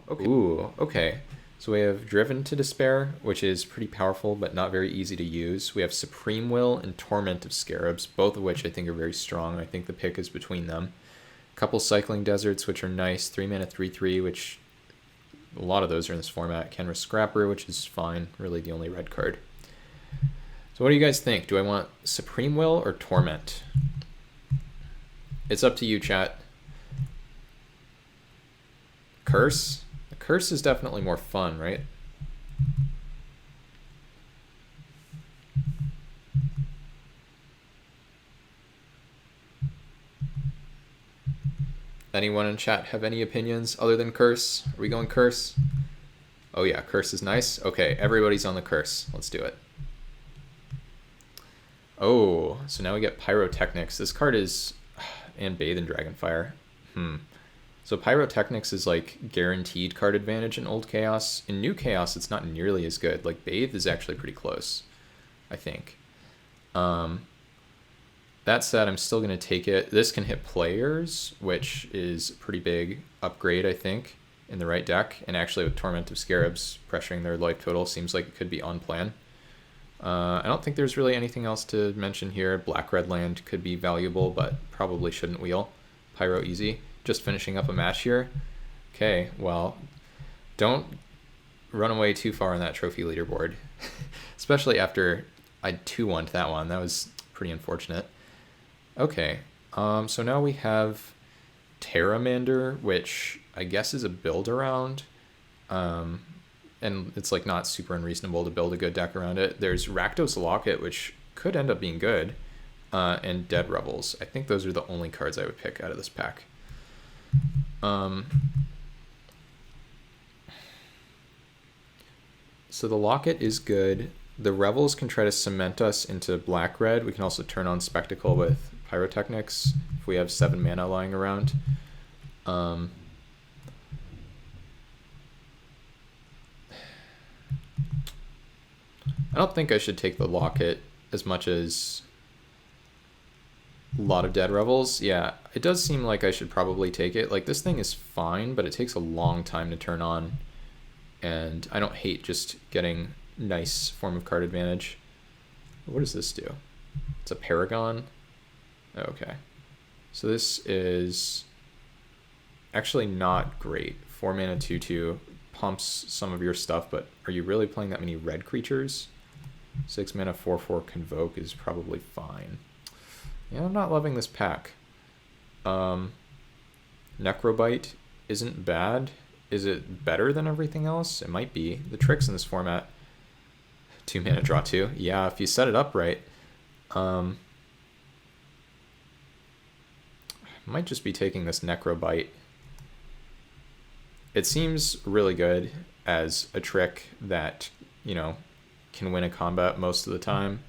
Okay. Ooh, okay. So we have Driven to Despair, which is pretty powerful but not very easy to use. We have Supreme Will and Torment of Scarabs, both of which I think are very strong. I think the pick is between them. A couple Cycling Deserts, which are nice. 3 mana, 3/3, which a lot of those are in this format. Kenra Scrapper, which is fine. Really the only red card. So what do you guys think? Do I want Supreme Will or Torment? It's up to you, chat. Curse? The Curse is definitely more fun, right? Anyone in chat have any opinions other than Curse? Are we going Curse? Oh yeah, Curse is nice. Okay, everybody's on the Curse. Let's do it. Oh, so now we get Pyrotechnics. This card is... and Bathe in Dragonfire. So Pyrotechnics is like guaranteed card advantage in Old Chaos. In New Chaos, it's not nearly as good. Like Bathe is actually pretty close, I think. That said, I'm still going to take it. This can hit players, which is a pretty big upgrade, I think, in the right deck. And actually with Torment of Scarabs pressuring their life total, seems like it could be on plan. I don't think there's really anything else to mention here. Black-Red land could be valuable, but probably shouldn't wheel. Pyro easy. Just finishing up a match here. Okay, well, don't run away too far on that trophy leaderboard. Especially after I 2-1'd that one. That was pretty unfortunate. Okay, so now we have Terramander, which I guess is a build around. And it's like not super unreasonable to build a good deck around it. There's Rakdos Locket, which could end up being good, and Dead Rebels. I think those are the only cards I would pick out of this pack. So the Locket is good. The Revels can try to cement us into black-red. We can also turn on Spectacle with Pyrotechnics if we have 7 mana lying around. I don't think I should take the Locket as much as a lot of Dead Rebels. Yeah, it does seem like I should probably take it. Like, this thing is fine, but it takes a long time to turn on. And I don't hate just getting nice form of card advantage. What does this do? It's a Paragon. Okay. So this is actually not great. 4 mana 2/2 pumps some of your stuff, but are you really playing that many red creatures? 6 mana 4/4 Convoke is probably fine. Yeah, I'm not loving this pack. Necrobite isn't bad. Is it better than everything else? It might be. The tricks in this format. 2 mana draw 2. Yeah, if you set it up right. Might just be taking this Necrobite. It seems really good as a trick that, you know, can win a combat most of the time.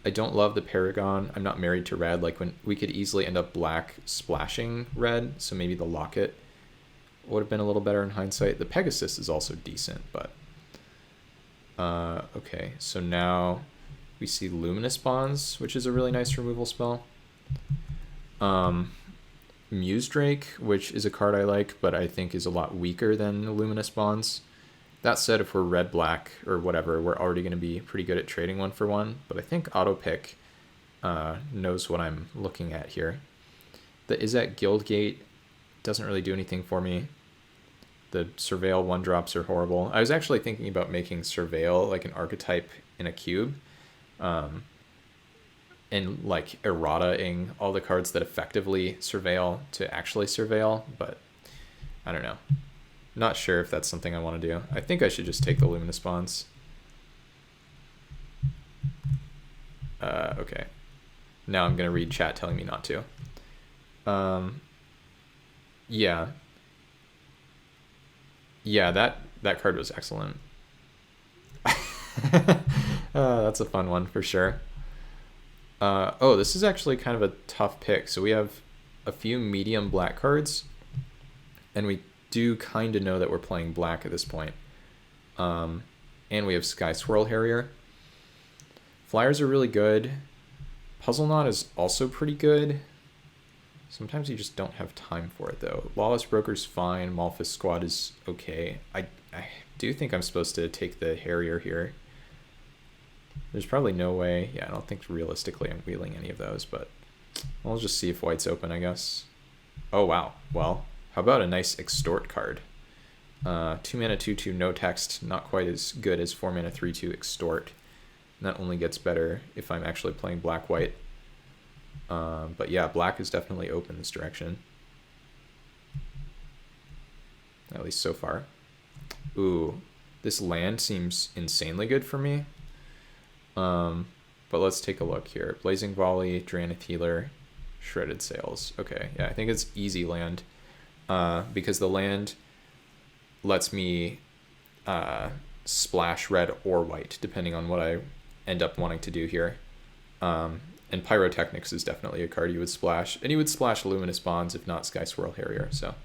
I don't love the Paragon. I'm not married to red. Like, when we could easily end up black splashing red, so maybe the Locket would have been a little better in hindsight. The Pegasus is also decent, but okay, so now we see Luminous Bonds, which is a really nice removal spell. Muse Drake, which is a card I like, but I think is a lot weaker than Luminous Bonds. That said, if we're red-black or whatever, we're already going to be pretty good at trading 1-for-1, but I think Autopick knows what I'm looking at here. The Izzet Guildgate doesn't really do anything for me. The Surveil 1-drops are horrible. I was actually thinking about making Surveil like an archetype in a cube, and like errata-ing all the cards that effectively surveil to actually surveil, but I don't know. Not sure if that's something I want to do. I think I should just take the Luminous Bonds. Okay. Now I'm going to read chat telling me not to. Yeah. Yeah, that card was excellent. That's a fun one for sure. Oh, this is actually kind of a tough pick. So we have a few medium black cards, and we do kind of know that we're playing black at this point. And we have Sky Swirl Harrier. Flyers are really good. Puzzle Knot is also pretty good. Sometimes you just don't have time for it, though. Lawless Broker's fine. Malphus Squad is okay. I do think I'm supposed to take the Harrier here. There's probably no way. Yeah, I don't think realistically I'm wheeling any of those, but I'll just see if white's open, I guess. Oh, wow. Well, how about a nice Extort card? 2 mana 2/2 no text, not quite as good as 4 mana 3/2 Extort. And that only gets better if I'm actually playing black-white. But yeah, black is definitely open this direction. At least so far. Ooh, this land seems insanely good for me. But let's take a look here. Blazing Volley, Drannith Healer, Shredded Sails. Okay, yeah, I think it's easy land. Because the land lets me splash red or white, depending on what I end up wanting to do here. And Pyrotechnics is definitely a card you would splash. And you would splash Luminous Bonds, if not Sky Swirl Harrier, so.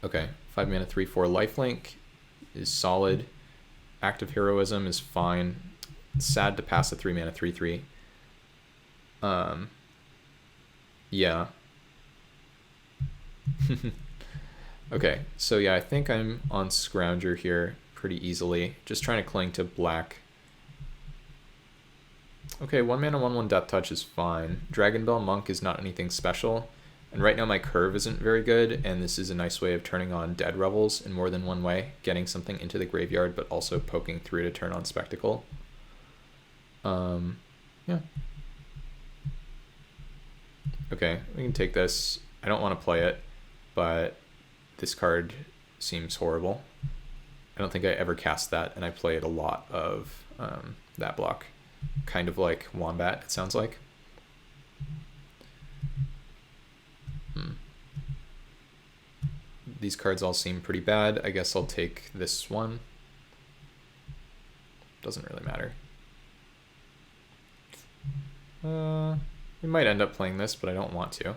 Okay, 5 mana 3/4 lifelink is solid. Active Heroism is fine. It's sad to pass a 3 mana 3/3. Yeah. Okay, so yeah, I think I'm on Scrounger here pretty easily. Just trying to cling to black. Okay, 1 mana 1/1 Death Touch is fine. Dragonbell Monk is not anything special. And right now my curve isn't very good, and this is a nice way of turning on Dead Revels in more than one way. Getting something into the graveyard, but also poking through to turn on Spectacle. Yeah. Okay, we can take this. I don't want to play it, but this card seems horrible. I don't think I ever cast that, and I played a lot of that block. Kind of like Wombat, it sounds like. These cards all seem pretty bad. I guess I'll take this one. Doesn't really matter. We might end up playing this, but I don't want to.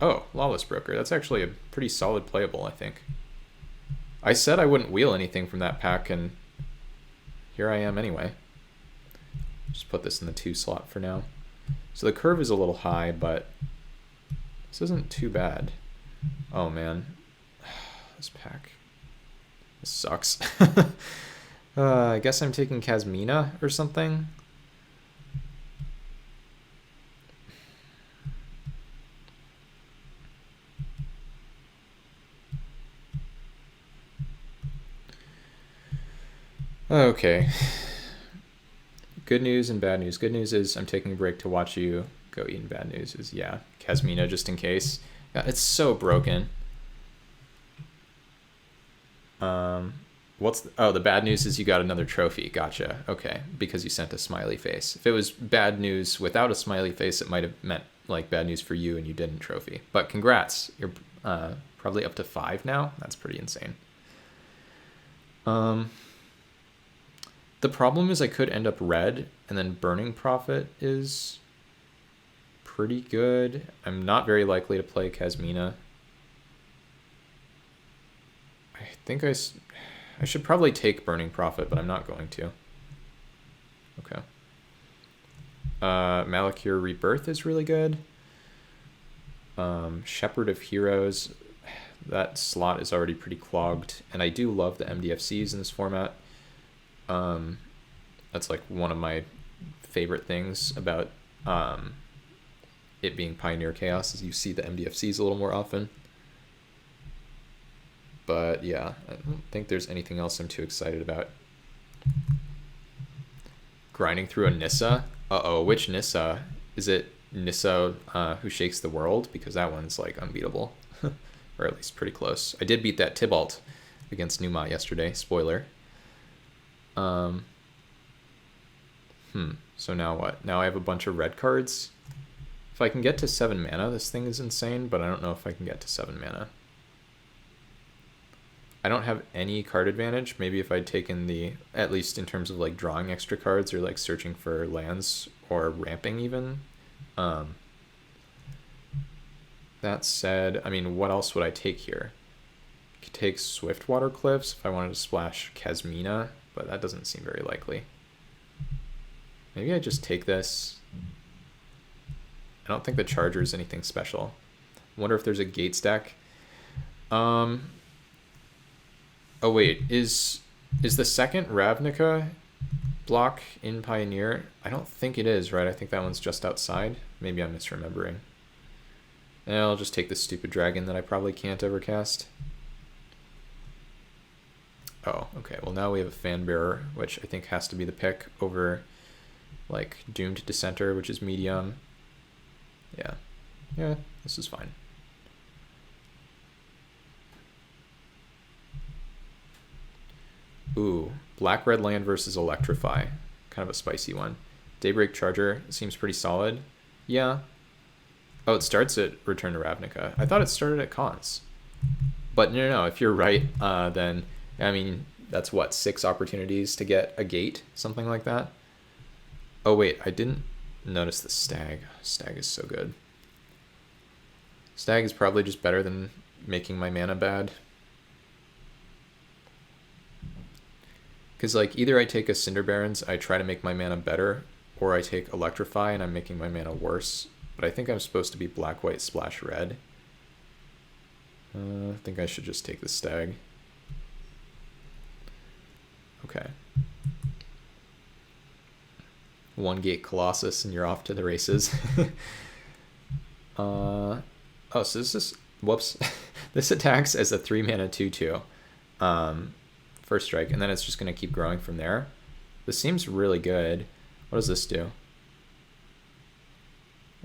Oh, Lawless Broker. That's actually a pretty solid playable, I think. I said I wouldn't wheel anything from that pack, and here I am anyway. Just put this in the 2 slot for now. So the curve is a little high, but this isn't too bad. Oh man, this pack. This sucks. I guess I'm taking Kasmina or something. Okay. Good news and bad news. Good news is I'm taking a break to watch you go eat, and bad news is, yeah, Kasmina just in case. God, it's so broken. The bad news is you got another trophy. Gotcha. Okay, because you sent a smiley face. If it was bad news without a smiley face, it might have meant like bad news for you and you didn't trophy. But congrats, you're probably up to 5 now. That's pretty insane. The problem is I could end up red, and then Burning Prophet is pretty good. I'm not very likely to play Kasmina. I think I should probably take Burning Prophet, but I'm not going to. Okay. Malakir Rebirth is really good. Shepherd of Heroes, that slot is already pretty clogged, and I do love the MDFCs in this format. That's like one of my favorite things about it being Pioneer Chaos is you see the MDFCs a little more often. But yeah, I don't think there's anything else I'm too excited about. Grinding through a Nissa? Uh-oh, which Nissa? Is it Nissa who shakes the world? Because that one's like unbeatable. Or at least pretty close. I did beat that Tibalt against Numa yesterday, spoiler. So now what? Now I have a bunch of red cards. If I can get to 7 mana, this thing is insane, but I don't know if I can get to 7 mana. I don't have any card advantage. Maybe if I'd taken the, at least in terms of like drawing extra cards or like searching for lands or ramping even. That said, I mean, what else would I take here? I could take Swiftwater Cliffs if I wanted to splash Kasmina, but that doesn't seem very likely. Maybe I just take this. I don't think the Charger is anything special. I wonder if there's a Gates deck. Oh wait, is the second Ravnica block in Pioneer? I don't think it is, right? I think that one's just outside. Maybe I'm misremembering. And I'll just take this stupid dragon that I probably can't ever cast. Oh, okay. Well, now we have a Fan Bearer, which I think has to be the pick over, like, Doomed Dissenter, which is medium. Yeah. Yeah, this is fine. Ooh, Black-Red Land versus Electrify. Kind of a spicy one. Daybreak Charger seems pretty solid. Yeah. Oh, it starts at Return to Ravnica. I thought it started at Cons. But no, if you're right, then, I mean, that's what, 6 opportunities to get a gate? Something like that? Oh, wait, I didn't notice the Stag. Stag is so good. Stag is probably just better than making my mana bad. Because, like, either I take a Cinder Barons, I try to make my mana better, or I take Electrify and I'm making my mana worse. But I think I'm supposed to be black, white, splash, red. I think I should just take the Stag. Okay. 1 gate Colossus and you're off to the races. Oh, so this is, whoops. This attacks as a 3 mana 2/2. First strike, and then it's just going to keep growing from there. This seems really good. What does this do?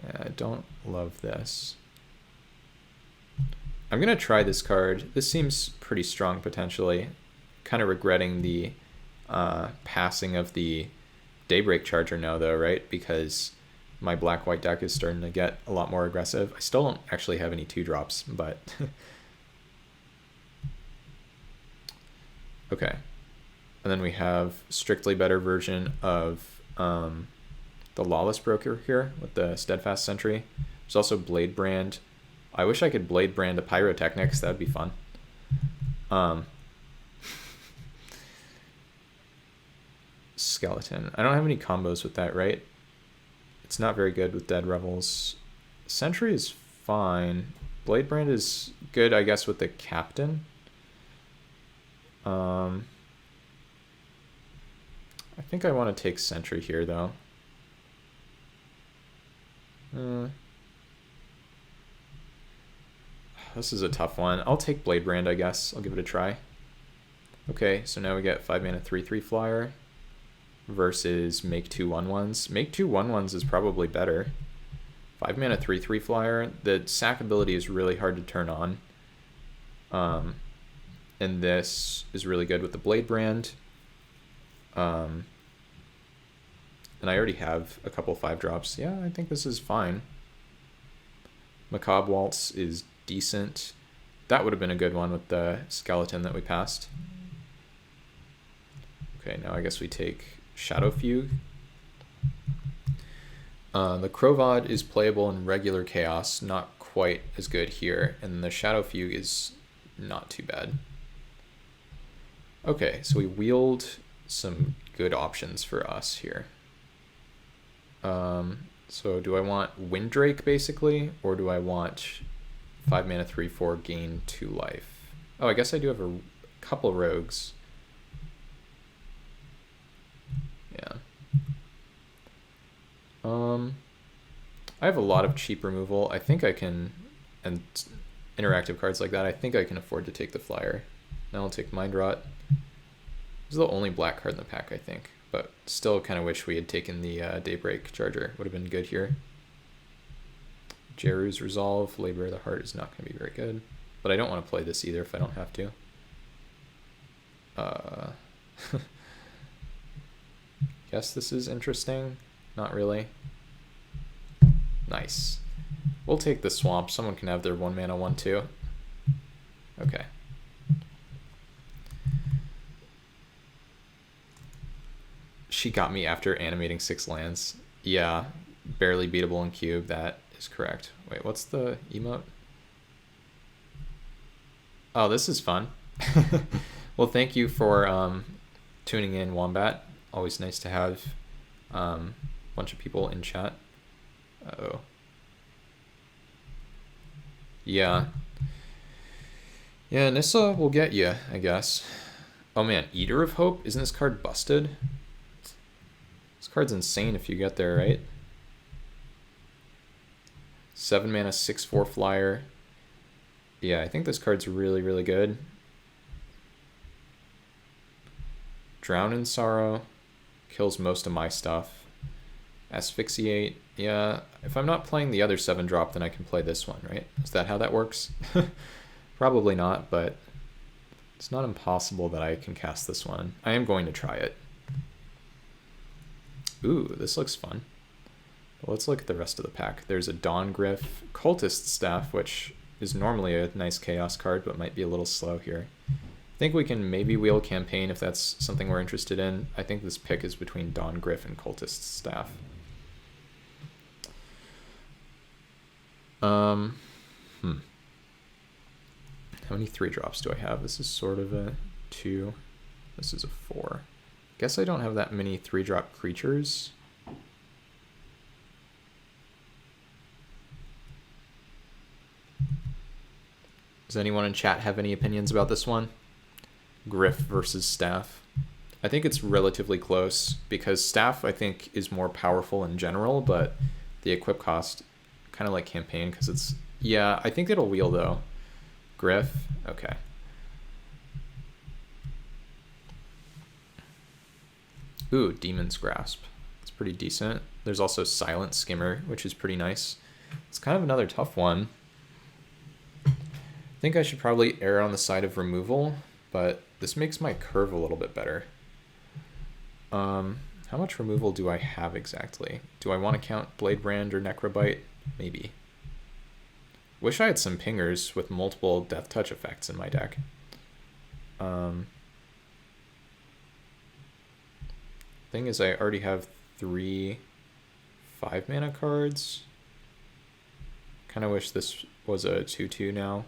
Yeah, I don't love this. I'm going to try this card. This seems pretty strong potentially. Kind of regretting the passing of the Daybreak Charger now though, right? Because my black-white deck is starting to get a lot more aggressive. I still don't actually have any 2-drops, but... Okay. And then we have strictly better version of the Lawless Broker here with the Steadfast Sentry. There's also Blade Brand. I wish I could Blade Brand a Pyrotechnics. That would be fun. Skeleton. I don't have any combos with that, right? It's not very good with Dead Revels. Sentry is fine. Blade Brand is good, I guess, with the Captain. I think I want to take Sentry here, though. This is a tough one. I'll take Blade Brand, I guess. I'll give it a try. Okay, so now we get 5 mana 3/3 flyer versus make 2 1/1s. Make 2 1/1s is probably better. 5 mana 3/3 flyer. The sack ability is really hard to turn on. And this is really good with the Blade Brand. And I already have a couple 5-drops. Yeah, I think this is fine. Macabre Waltz is decent. That would have been a good one with the Skeleton that we passed. Okay, now I guess we take Shadow Fugue. The Krovod is playable in regular Chaos, not quite as good here. And the Shadow Fugue is not too bad. Okay, so we wield some good options for us here. So do I want Windrake basically, or do I want 5 mana 3/4 gain 2 life? Oh, I guess I do have a couple rogues. Yeah. I have a lot of cheap removal. I think I can, and interactive cards like that, I think I can afford to take the flyer. Now I'll take Mind Rot. This is the only black card in the pack, I think. But still kind of wish we had taken the Daybreak Charger. Would have been good here. Jeru's Resolve. Labor of the Heart is not going to be very good. But I don't want to play this either if I don't have to. Guess this is interesting. Not really. Nice. We'll take the Swamp. Someone can have their 1 mana 1/2. Okay. She got me after animating 6 lands. Yeah, barely beatable in cube. That is correct. Wait, what's the emote? Oh, this is fun. Well, thank you for tuning in, Wombat. Always nice to have Bunch of people in chat. Uh-oh. Yeah. Yeah, Nissa will get you, I guess. Oh man, Eater of Hope? Isn't this card busted? This card's insane if you get there, right? 7 mana, 6/4 flyer. Yeah, I think this card's really, really good. Drown in Sorrow kills most of my stuff. Asphyxiate. Yeah, if I'm not playing the other 7-drop, then I can play this one, right? Is that how that works? Probably not, but it's not impossible that I can cast this one. I am going to try it. Ooh, this looks fun. Well, let's look at the rest of the pack. There's a Dawn Gryph, Cultist Staff, which is normally a nice Chaos card, but might be a little slow here. I think we can maybe wheel Campaign if that's something we're interested in. I think this pick is between Dawn Gryph and Cultist Staff. How many 3-drops do I have? This is sort of a 2. This is a 4. Guess I don't have that many 3-drop creatures. Does anyone in chat have any opinions about this one? Gryph versus Staff. I think it's relatively close because Staff I think is more powerful in general, but the equip cost kind of like Campaign because it's, yeah, I think it'll wheel though. Gryph, okay. Ooh, Demon's Grasp. It's pretty decent. There's also Silent Skimmer, which is pretty nice. It's kind of another tough one. I think I should probably err on the side of removal, but this makes my curve a little bit better. How much removal do I have exactly? Do I want to count Blade Brand or Necrobite? Maybe. Wish I had some pingers with multiple Death Touch effects in my deck. Thing is, I already have 3 5-mana cards. Kind of wish this was a 2/2 now.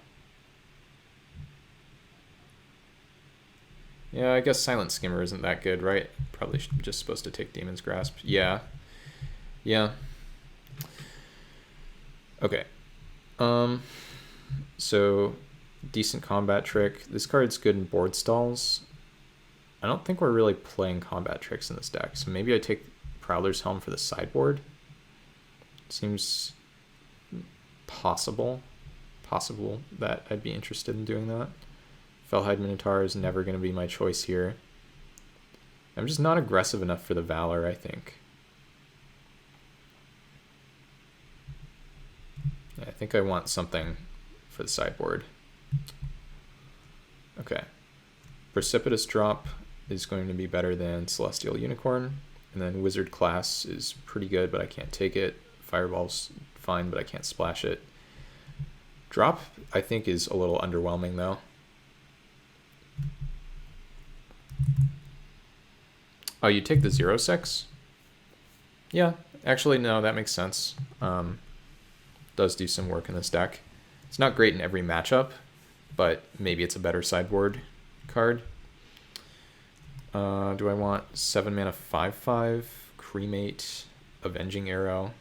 Yeah, I guess Silent Skimmer isn't that good, right? Probably just supposed to take Demon's Grasp. Yeah. Yeah. Okay. So decent combat trick. This card's good in board stalls. I don't think we're really playing combat tricks in this deck, so maybe I take Prowler's Helm for the sideboard. Seems possible that I'd be interested in doing that. Felhide Minotaur is never going to be my choice here. I'm just not aggressive enough for the Valor, I think. Yeah, I think I want something for the sideboard. Okay. Precipitous Drop is going to be better than Celestial Unicorn. And then Wizard Class is pretty good, but I can't take it. Fireball's fine, but I can't splash it. Drop, I think, is a little underwhelming, though. Oh, you take the 0/6? Yeah, actually, no, that makes sense. Does do some work in this deck. It's not great in every matchup, but maybe it's a better sideboard card. Do I want 7 mana 5/5, Cremate, Avenging Arrow?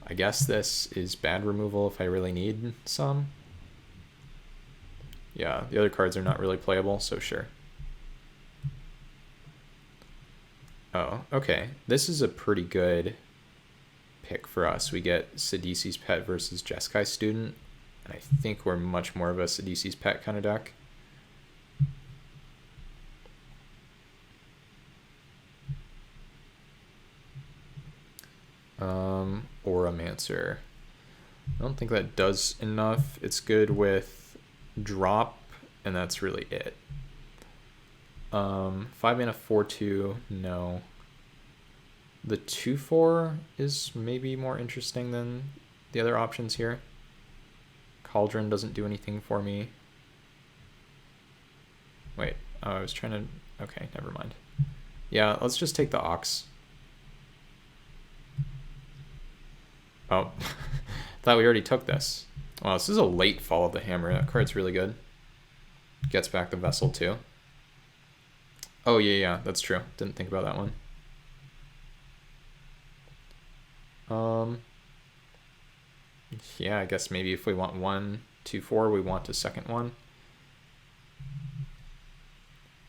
I guess this is bad removal if I really need some. Yeah, the other cards are not really playable, so sure. Oh, okay. This is a pretty good pick for us. We get Sidisi's Pet versus Jeskai Student, and I think we're much more of a Sidisi's Pet kind of deck. Auramancer. I don't think that does enough. It's good with drop, and that's really it. 5 mana 4/2, no. The 2/4 is maybe more interesting than the other options here. Cauldron doesn't do anything for me. Wait, I was trying to... Okay, never mind. Yeah, let's just take the Ox. Oh, thought we already took this. Wow, this is a late Fall of the Hammer. That card's really good. Gets back the Vessel too. Oh, yeah, that's true. Didn't think about that one. Yeah, I guess maybe if we want 1, 2, 4, we want a second one.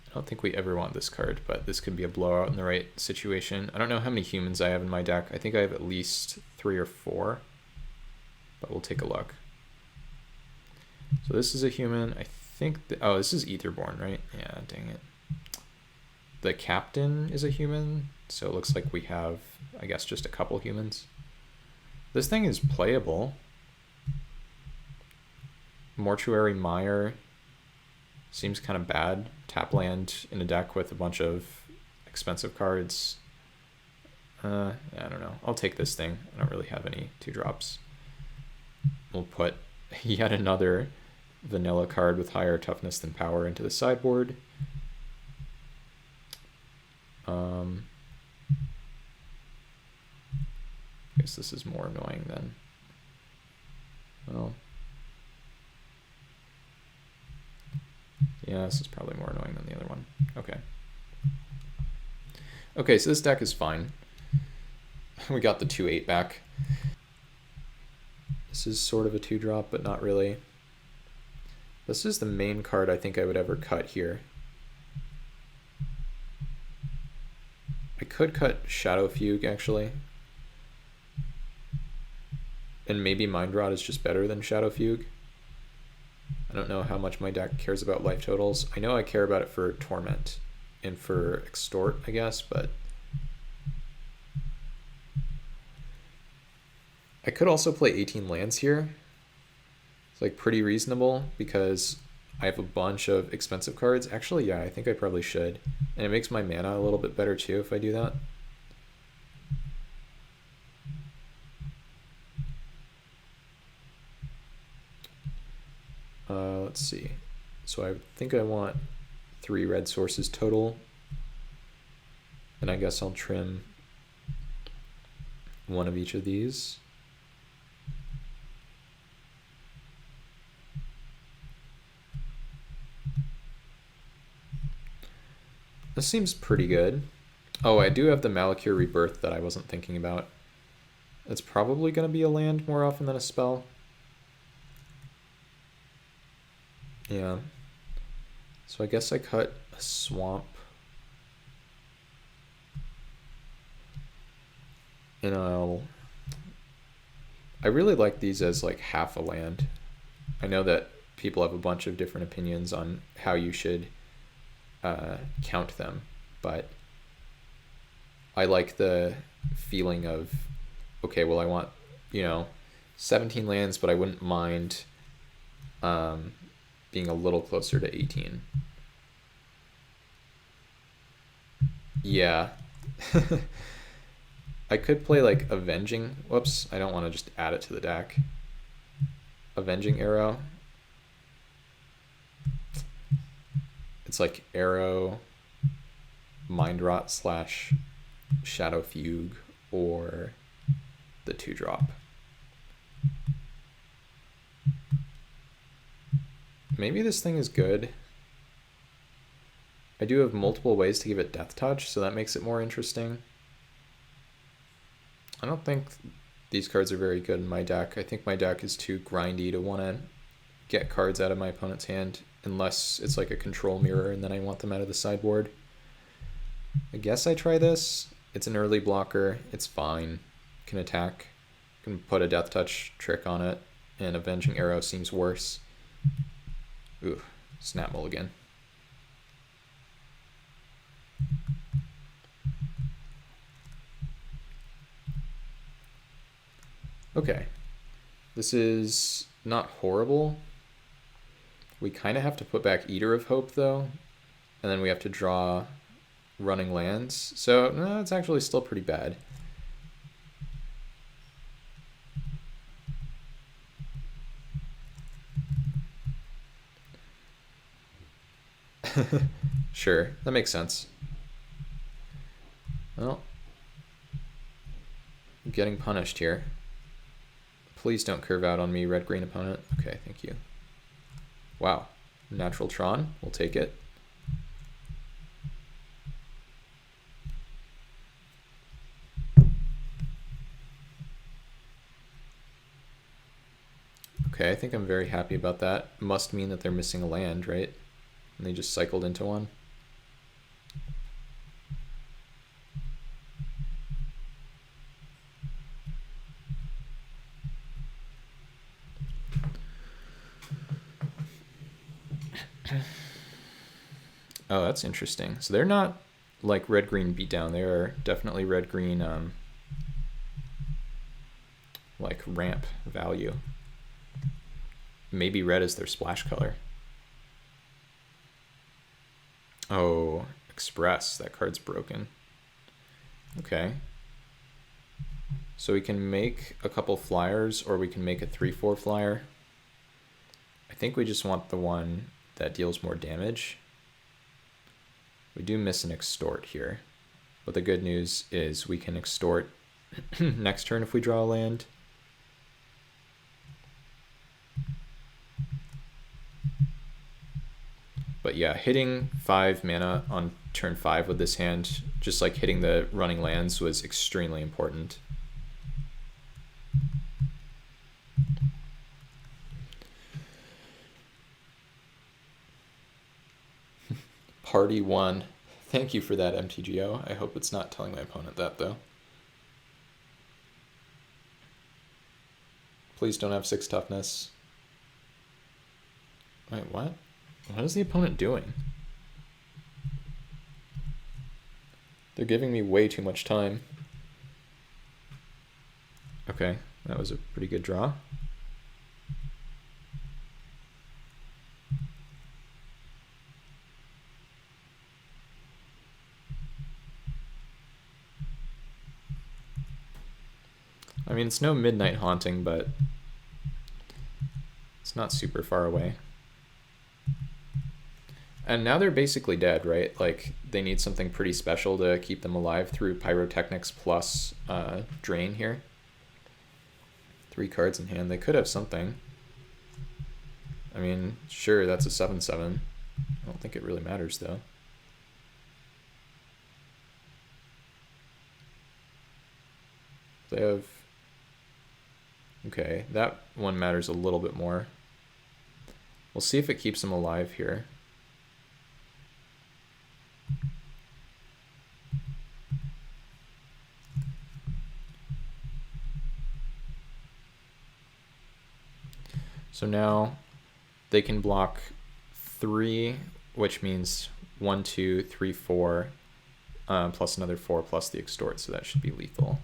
I don't think we ever want this card, but this could be a blowout in the right situation. I don't know how many humans I have in my deck. I think I have at least 3 or 4, but we'll take a look. So this is a human. I think, oh, this is Aetherborn, right? Yeah, dang it. The captain is a human, so it looks like we have, I guess, just a couple humans. This thing is playable. Mortuary Mire seems kind of bad. Tap land in a deck with a bunch of expensive cards. Yeah, I don't know. I'll take this thing. I don't really have any 2-drops. We'll put yet another vanilla card with higher toughness than power into the sideboard. I guess this is more annoying than, well, yeah, this is probably more annoying than the other one. Okay. Okay, so this deck is fine. We got the 2/8 back. This is sort of a 2-drop, but not really. This is the main card I think I would ever cut here. I could cut Shadow Fugue, actually. And maybe Mind Rot is just better than Shadow Fugue. I don't know how much my deck cares about life totals. I know I care about it for Torment and for Extort, I guess, but I could also play 18 lands here. It's like pretty reasonable because I have a bunch of expensive cards. Actually, yeah, I think I probably should. And it makes my mana a little bit better too if I do that. Let's see. So I think I want 3 red sources total. And I guess I'll trim one of each of these. This seems pretty good. Oh, I do have the Malakir Rebirth that I wasn't thinking about. It's probably going to be a land more often than a spell. Yeah. So I guess I cut a swamp. And I really like these as like half a land. I know that people have a bunch of different opinions on how you should count them, but I like the feeling of, okay, well, I want, 17 lands, but I wouldn't mind being a little closer to 18. Yeah. I could play like Avenging. Whoops, I don't want to just add it to the deck. Avenging Arrow. It's like Arrow, Mind Rot / Shadow Fugue, or the 2-drop. Maybe this thing is good. I do have multiple ways to give it Death Touch, so that makes it more interesting. I don't think these cards are very good in my deck. I think my deck is too grindy to want to get cards out of my opponent's hand, unless it's like a control mirror and then I want them out of the sideboard. I guess I try this. It's an early blocker. It's fine. Can attack. Can put a Death Touch trick on it, and Avenging Arrow seems worse. Ooh, snap mulligan. Okay, this is not horrible. We kind of have to put back Eater of Hope, though, and then we have to draw Running Lands. So, no, it's actually still pretty bad. Sure, that makes sense. Well, I'm getting punished here. Please don't curve out on me, red-green opponent. Okay, thank you. Wow, natural Tron, we'll take it. Okay, I think I'm very happy about that. Must mean that they're missing a land, right? And they just cycled into one. Oh, that's interesting. So they're not like red-green beatdown. They are definitely red-green like ramp value. Maybe red is their splash color. Oh, Express. That card's broken. Okay. So we can make a couple flyers, or we can make a 3/4 flyer. I think we just want the one that deals more damage. We do miss an extort here, but the good news is we can extort next turn if we draw a land. But yeah, hitting 5 mana on turn 5 with this hand, just like hitting the running lands, was extremely important. Party 1. Thank you for that, MTGO. I hope it's not telling my opponent that, though. Please don't have 6 toughness. Wait, what? What is the opponent doing? They're giving me way too much time. Okay, that was a pretty good draw. I mean, it's no Midnight Haunting, but it's not super far away. And now they're basically dead, right? Like, they need something pretty special to keep them alive through Pyrotechnics plus Drain here. 3 cards in hand. They could have something. I mean, sure, that's a 7/7. I don't think it really matters, though. They have... Okay, that one matters a little bit more. We'll see if it keeps them alive here. So now they can block 3, which means 1, 2, 3, 4, plus another 4 plus the extort, so that should be lethal.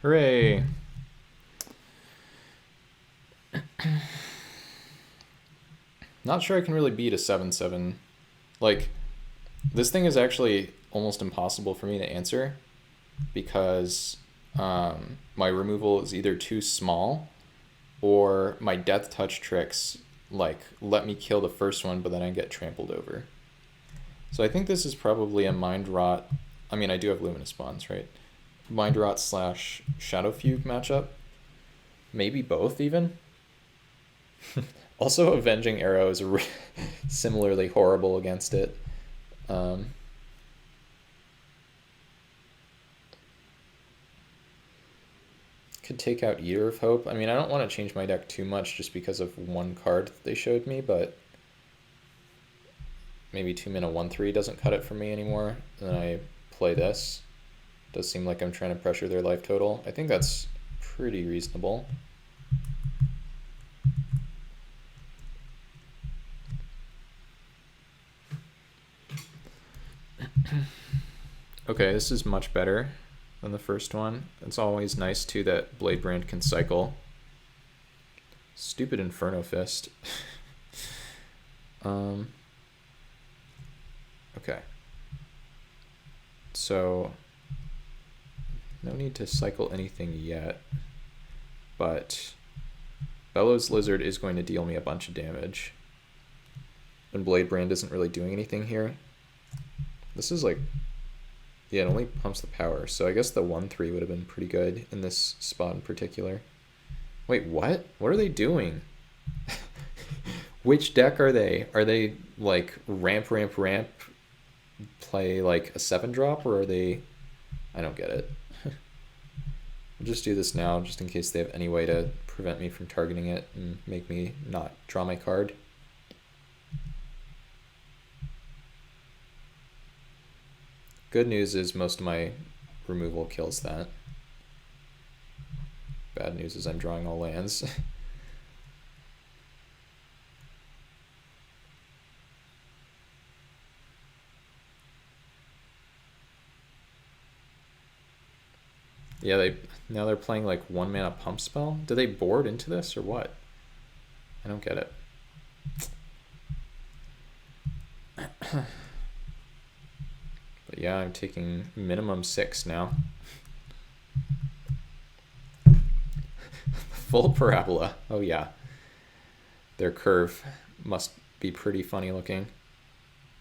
Hooray! Not sure I can really beat a 7/7. Like, this thing is actually almost impossible for me to answer because my removal is either too small or my death touch tricks like let me kill the first one, but then I get trampled over. So I think this is probably a Mind Rot. I mean, I do have Luminous Bonds, right? Mind Rot slash Shadow Fugue matchup. Maybe both, even. Also, Avenging Arrow is similarly horrible against it. Could take out Eater of Hope. I mean, I don't want to change my deck too much just because of one card that they showed me, but maybe 2 mana 1/3 doesn't cut it for me anymore. And then I play this. Does seem like I'm trying to pressure their life total. I think that's pretty reasonable. Okay, this is much better than the first one. It's always nice too that Bladebrand can cycle. Stupid Inferno Fist. Okay. So no need to cycle anything yet, but Bellows Lizard is going to deal me a bunch of damage. And Blade Brand isn't really doing anything here. This is like, yeah, it only pumps the power. So I guess the 1/3 would have been pretty good in this spot in particular. Wait, what? What are they doing? Which deck are they? Are they like ramp, play like a 7-drop, or are they... I don't get it. I'll just do this now, just in case they have any way to prevent me from targeting it and make me not draw my card. Good news is most of my removal kills that. Bad news is I'm drawing all lands. Yeah, now they're playing like 1 mana pump spell. Do they board into this or what? I don't get it. But yeah, I'm taking minimum 6 now. Full parabola. Oh yeah. Their curve must be pretty funny looking.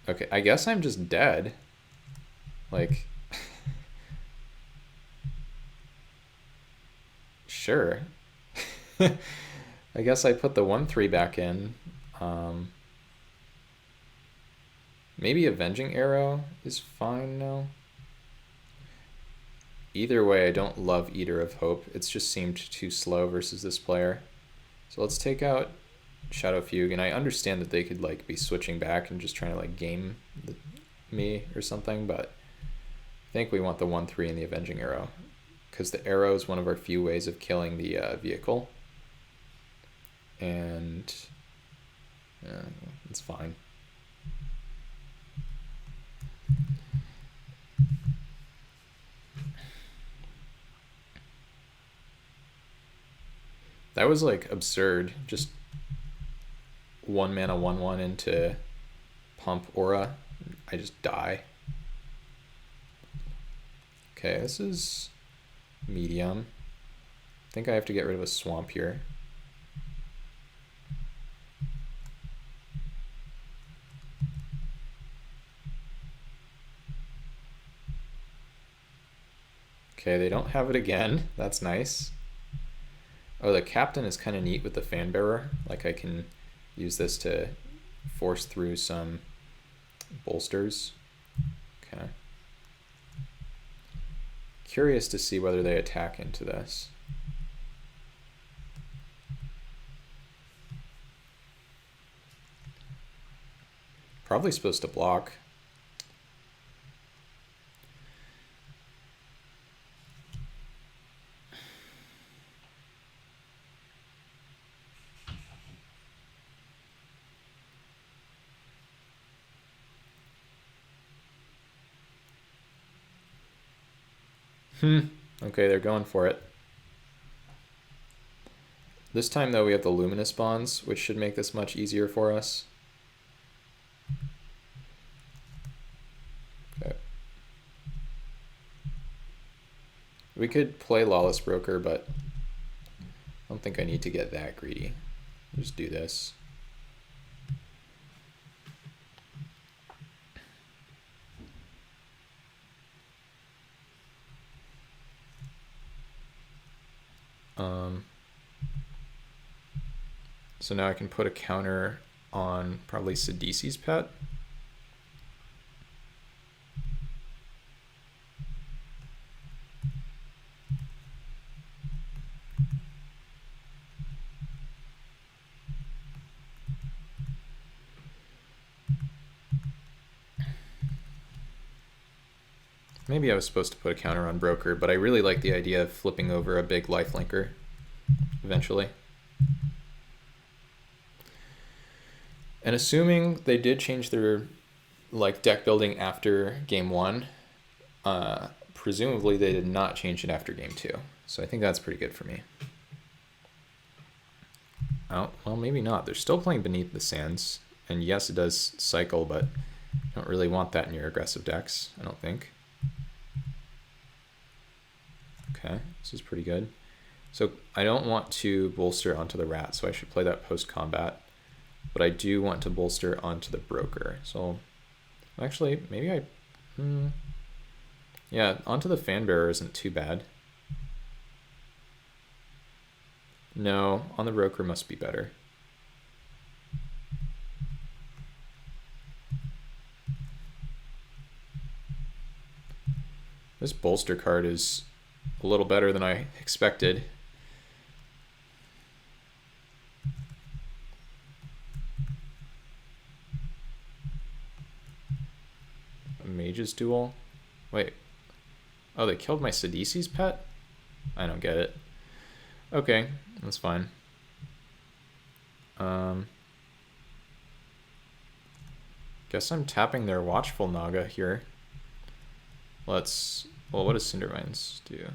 Okay, I guess I'm just dead. Like... Sure. I guess I put the 1/3 back in. Maybe Avenging Arrow is fine now. Either way, I don't love Eater of Hope. It's just seemed too slow versus this player. So let's take out Shadow Fugue, and I understand that they could like be switching back and just trying to like game me or something, but I think we want the 1/3 and the Avenging Arrow, because the arrow is one of our few ways of killing the vehicle, and it's fine. That was like absurd. Just 1 mana 1/1 into pump aura. I just die. Okay, this is medium. I think I have to get rid of a swamp here. Okay, they don't have it again. That's nice. Oh, the captain is kind of neat with the fan bearer. Like I can use this to force through some bolsters. Okay. Curious to see whether they attack into this. Probably supposed to block. Okay, they're going for it. This time, though, we have the Luminous Bonds, which should make this much easier for us. Okay. We could play Lawless Broker, but I don't think I need to get that greedy. Just do this. So now I can put a counter on probably Sidisi's pet. Maybe I was supposed to put a counter on Broker, but I really like the idea of flipping over a big lifelinker eventually. And assuming they did change their like deck building after game 1, presumably they did not change it after game 2. So I think that's pretty good for me. Oh, well, maybe not. They're still playing Beneath the Sands. And yes, it does cycle, but you don't really want that in your aggressive decks, I don't think. Okay, this is pretty good. So I don't want to bolster onto the rat, so I should play that post-combat. but I do want to bolster onto the broker. So actually, maybe yeah, onto the fan bearer isn't too bad. No, on the broker must be better. This bolster card is a little better than I expected. A mage's duel? Wait. Oh, they killed my Sidisi's pet? I don't get it. Okay, that's fine. Guess I'm tapping their Watchful Naga here. Well, what does Cindermines do?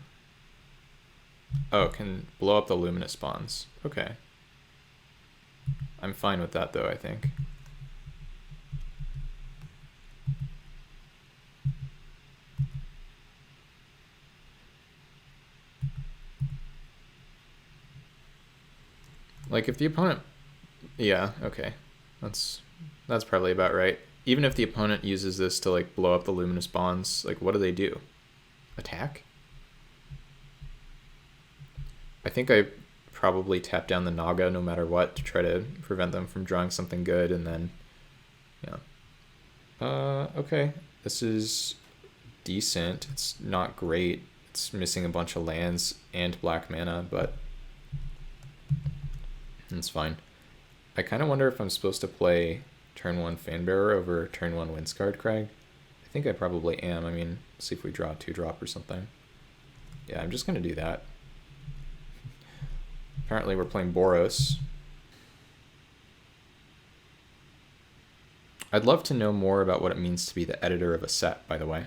Oh, it can blow up the Luminous spawns. Okay. I'm fine with that, though, I think. Like, if the opponent... Yeah, okay. That's probably about right. Even if the opponent uses this to, like, blow up the Luminous Bonds, like, what do? Attack? I think I probably tap down the Naga no matter what to try to prevent them from drawing something good, and then... Yeah. Okay. This is decent. It's not great. It's missing a bunch of lands and black mana, but... It's fine. I kind of wonder if I'm supposed to play turn 1 Fanbearer over turn 1 Windscarred Crag. I think I probably am. I mean, see if we draw a 2-drop or something. Yeah, I'm just going to do that. Apparently we're playing Boros. I'd love to know more about what it means to be the editor of a set, by the way.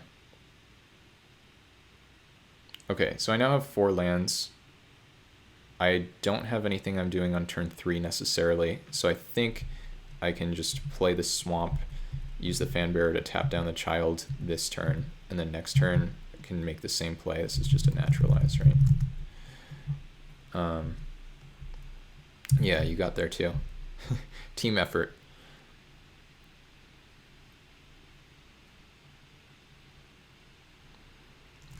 Okay, so I now have 4 lands. I don't have anything I'm doing on turn 3 necessarily, so I think I can just play the Swamp, use the Fanbearer to tap down the Child this turn, and then next turn I can make the same play. This is just a naturalize, right? Yeah, you got there too. Team effort.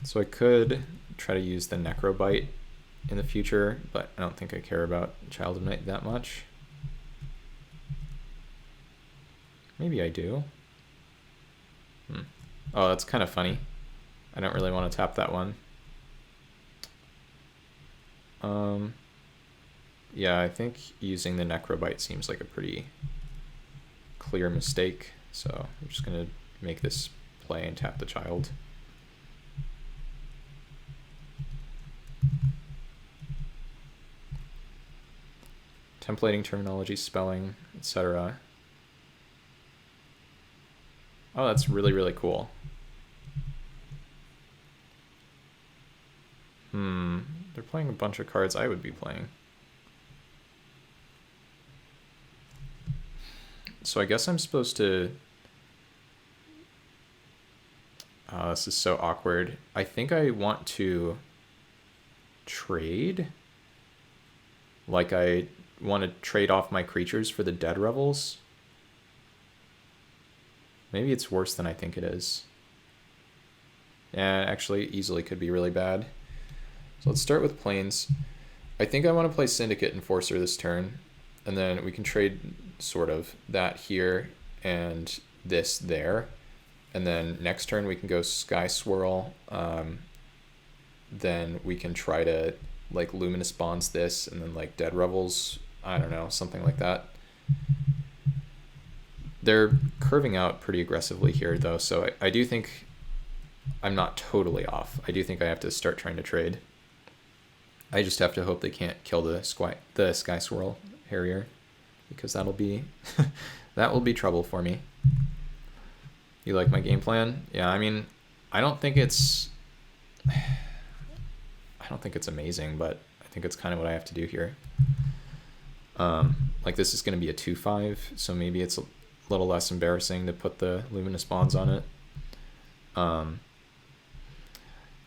So I could try to use the Necrobite in the future, but I don't think I care about Child of Night that much. Maybe I do. Oh, that's kind of funny. I don't really want to tap that one. Yeah, I think using the Necrobite seems like a pretty clear mistake, so I'm just going to make this play and tap the Child. Templating terminology, spelling, etc. Oh, that's really, really cool. They're playing a bunch of cards I would be playing. So I guess I'm supposed to... Oh, this is so awkward. I think I want to trade. Like I want to trade off my creatures for the Dead Revels. Maybe it's worse than I think it is. Yeah, actually easily could be really bad. So let's start with Plains. I think I want to play Syndicate Enforcer this turn, and then we can trade sort of that here and this there. And then next turn we can go Sky Swirl. Then we can try to like Luminous Bonds this, and then like Dead Revels, I don't know, something like that. They're curving out pretty aggressively here though, so I do think I'm not totally off. I do think I have to start trying to trade. I just have to hope they can't kill the Sky Swirl Harrier, because that'll be that will be trouble for me. You like my game plan? Yeah, I mean, I don't think it's amazing, but I think it's kind of what I have to do here. Like this is going to be a 2/5, so maybe it's a little less embarrassing to put the Luminous Bonds on it.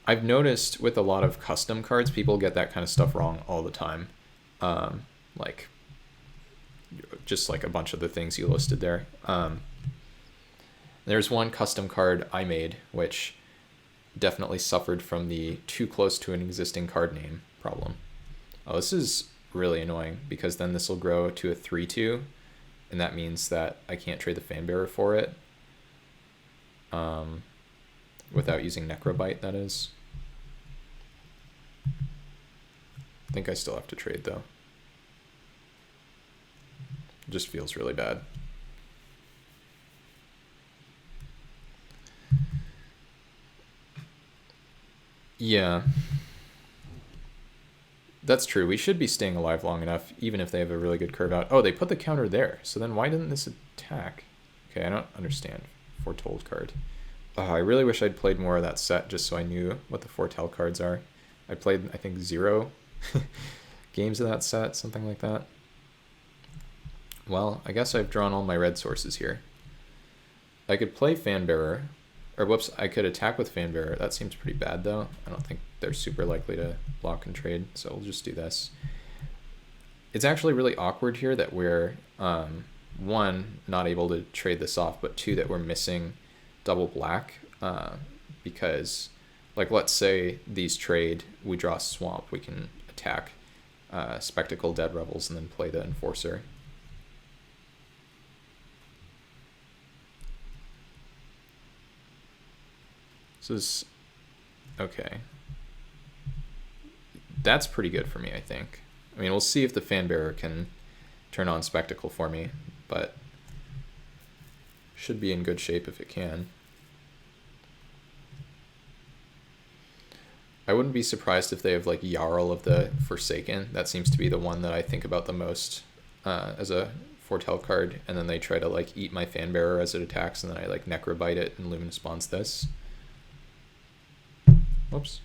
I've noticed with a lot of custom cards, people get that kind of stuff wrong all the time. Like just like a bunch of the things you listed there. There's one custom card I made, which definitely suffered from the too close to an existing card name problem. Oh, this is really annoying because then this will grow to a 3/2, and that means that I can't trade the Fanbearer for it without using Necrobite, that is. I think I still have to trade though. It just feels really bad. Yeah. That's true. We should be staying alive long enough, even if they have a really good curve out. Oh, they put the counter there. So then why didn't this attack? Okay, I don't understand. Foretold card. Oh, I really wish I'd played more of that set just so I knew what the foretell cards are. I played, I think, 0 games of that set, something like that. Well, I guess I've drawn all my red sources here. I could play Fanbearer, or whoops, I could attack with Fanbearer. That seems pretty bad though. I don't think they're super likely to block and trade, so we'll just do this. It's actually really awkward here that we're, one, not able to trade this off, but two, that we're missing double black, because, like, let's say these trade, we draw a swamp, we can attack Spectacle Dead Revels and then play the Enforcer. So this, okay. That's pretty good for me, I think. I mean, we'll see if the Fanbearer can turn on Spectacle for me, but should be in good shape if it can. I wouldn't be surprised if they have like Jarl of the Forsaken. That seems to be the one that I think about the most as a foretell card, and then they try to like eat my Fanbearer as it attacks, and then I like Necrobite it and Luminous Bonds this. Whoops.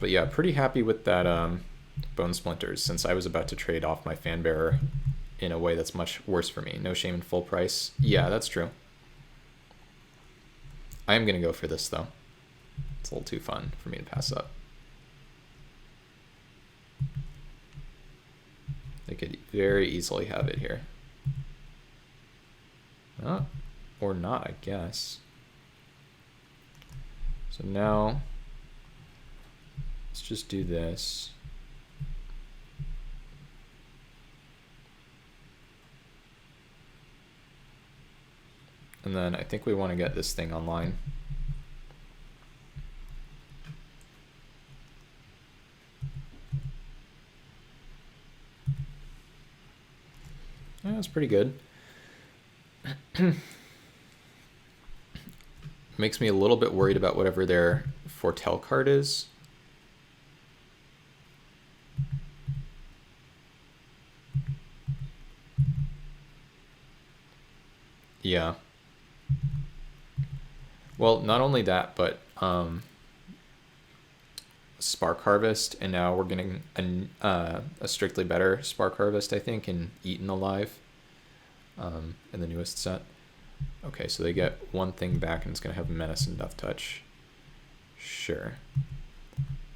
But yeah, pretty happy with that Bone Splinters, since I was about to trade off my Fanbearer in a way that's much worse for me. No shame in full price. Yeah, that's true. I am going to go for this, though. It's a little too fun for me to pass up. They could very easily have it here. Oh, or not, I guess. So now, let's just do this. And then I think we want to get this thing online. Yeah, that's pretty good. Makes me a little bit worried about whatever their foretell card is. Yeah. Well, not only that, but Spark Harvest, and now we're getting a strictly better Spark Harvest, I think, in Eaten Alive in the newest set. Okay, so they get one thing back, and it's going to have Menace and Death Touch. Sure.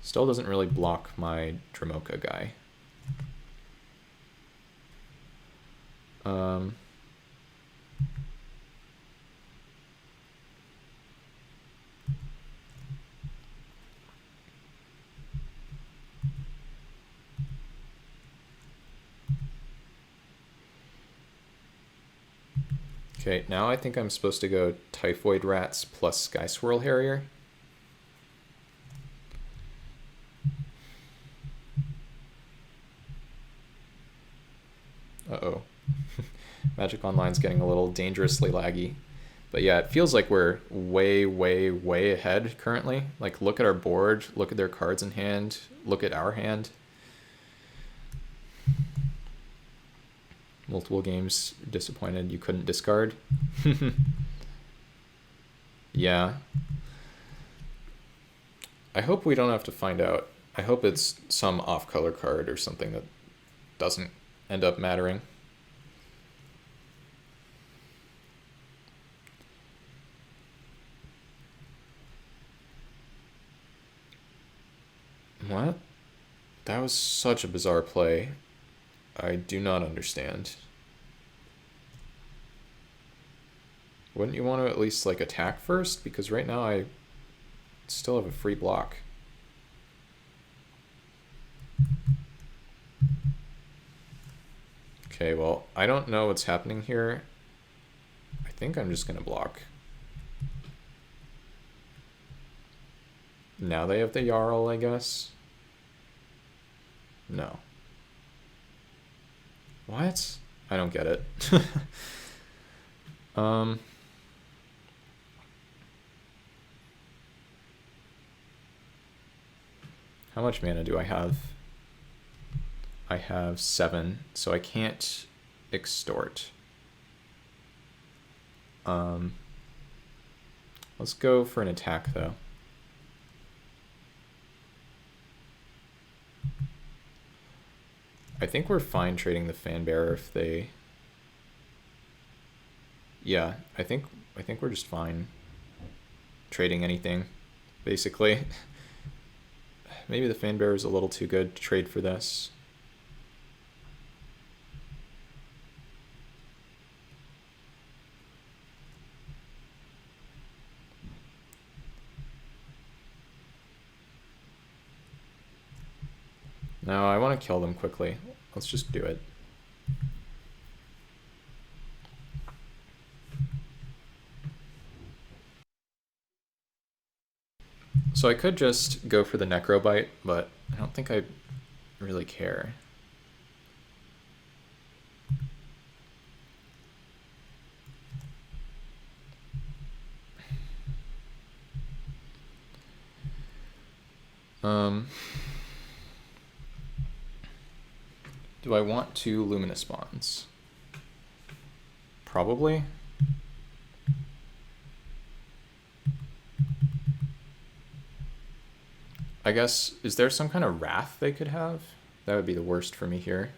Still doesn't really block my Dromoka guy. Okay, now I think I'm supposed to go Typhoid Rats plus Sky Swirl Harrier. Uh-oh. Magic Online's getting a little dangerously laggy. But yeah, it feels like we're way, way, way ahead currently. Like, look at our board, look at their cards in hand, look at our hand. Multiple games disappointed you couldn't discard. Yeah. I hope we don't have to find out. I hope it's some off-color card or something that doesn't end up mattering. That was such a bizarre play. I do not understand. Wouldn't you want to at least like attack first? Because right now I still have a free block. Okay, well, I don't know what's happening here. I think I'm just gonna block. Now they have the Jarl, I guess. No. What? I don't get it. How much mana do I have? I have 7, so I can't extort. Let's go for an attack though. I think we're fine trading the Fanbearer if they... Yeah, I think we're just fine trading anything, basically. Maybe the Fanbearer is a little too good to trade for this. No, I want to kill them quickly. Let's just do it. So I could just go for the Necrobite, but I don't think I really care. Do I want 2 Luminous Bonds? Probably. I guess, is there some kind of Wrath they could have? That would be the worst for me here.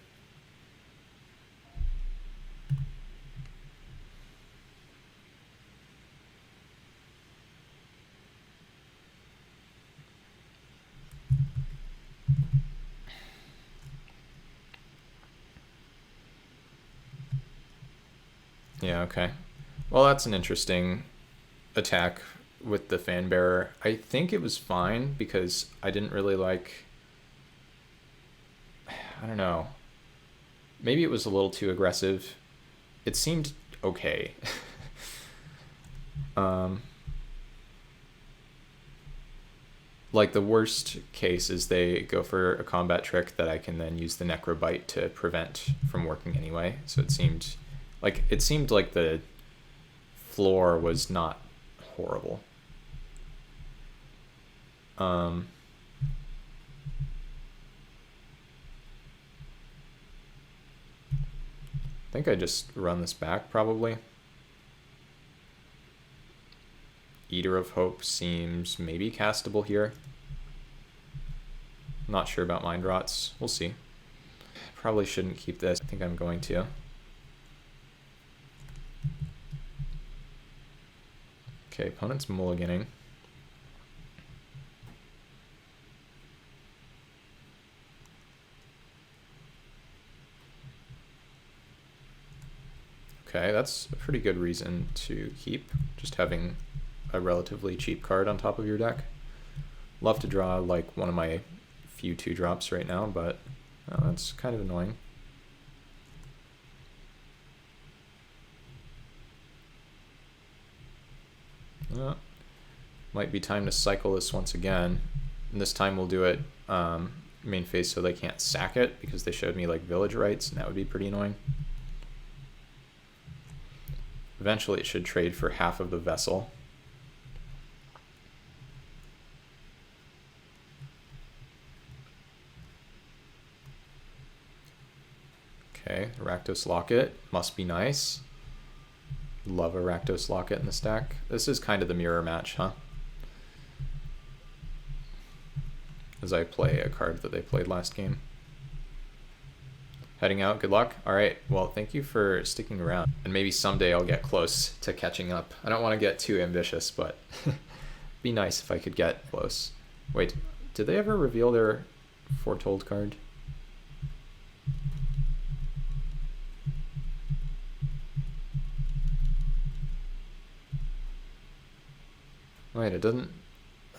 Yeah, okay. Well, that's an interesting attack with the Fanbearer. I think it was fine because I didn't really like... I don't know. Maybe it was a little too aggressive. It seemed okay. Like the worst case is they go for a combat trick that I can then use the Necrobite to prevent from working anyway. So it seemed like the floor was not horrible. I think I just run this back probably. Eater of Hope seems maybe castable here. Not sure about Mind Rots. We'll see. Probably shouldn't keep this. I think I'm going to. Okay, opponent's mulliganing. Okay, that's a pretty good reason to keep, just having a relatively cheap card on top of your deck. Love to draw like one of my few 2-drops right now, but that's kind of annoying. Might be time to cycle this once again. And this time we'll do it main phase so they can't sack it, because they showed me like village rights, and that would be pretty annoying. Eventually it should trade for half of the vessel. Okay, Rakdos Locket must be nice. Love a Rakdos Locket in the stack. This is kind of the mirror match, huh? As I play a card that they played last game. Heading out, good luck. All right, well, thank you for sticking around. And maybe someday I'll get close to catching up. I don't want to get too ambitious, but be nice if I could get close. Wait, did they ever reveal their Foretold card. Wait, it doesn't.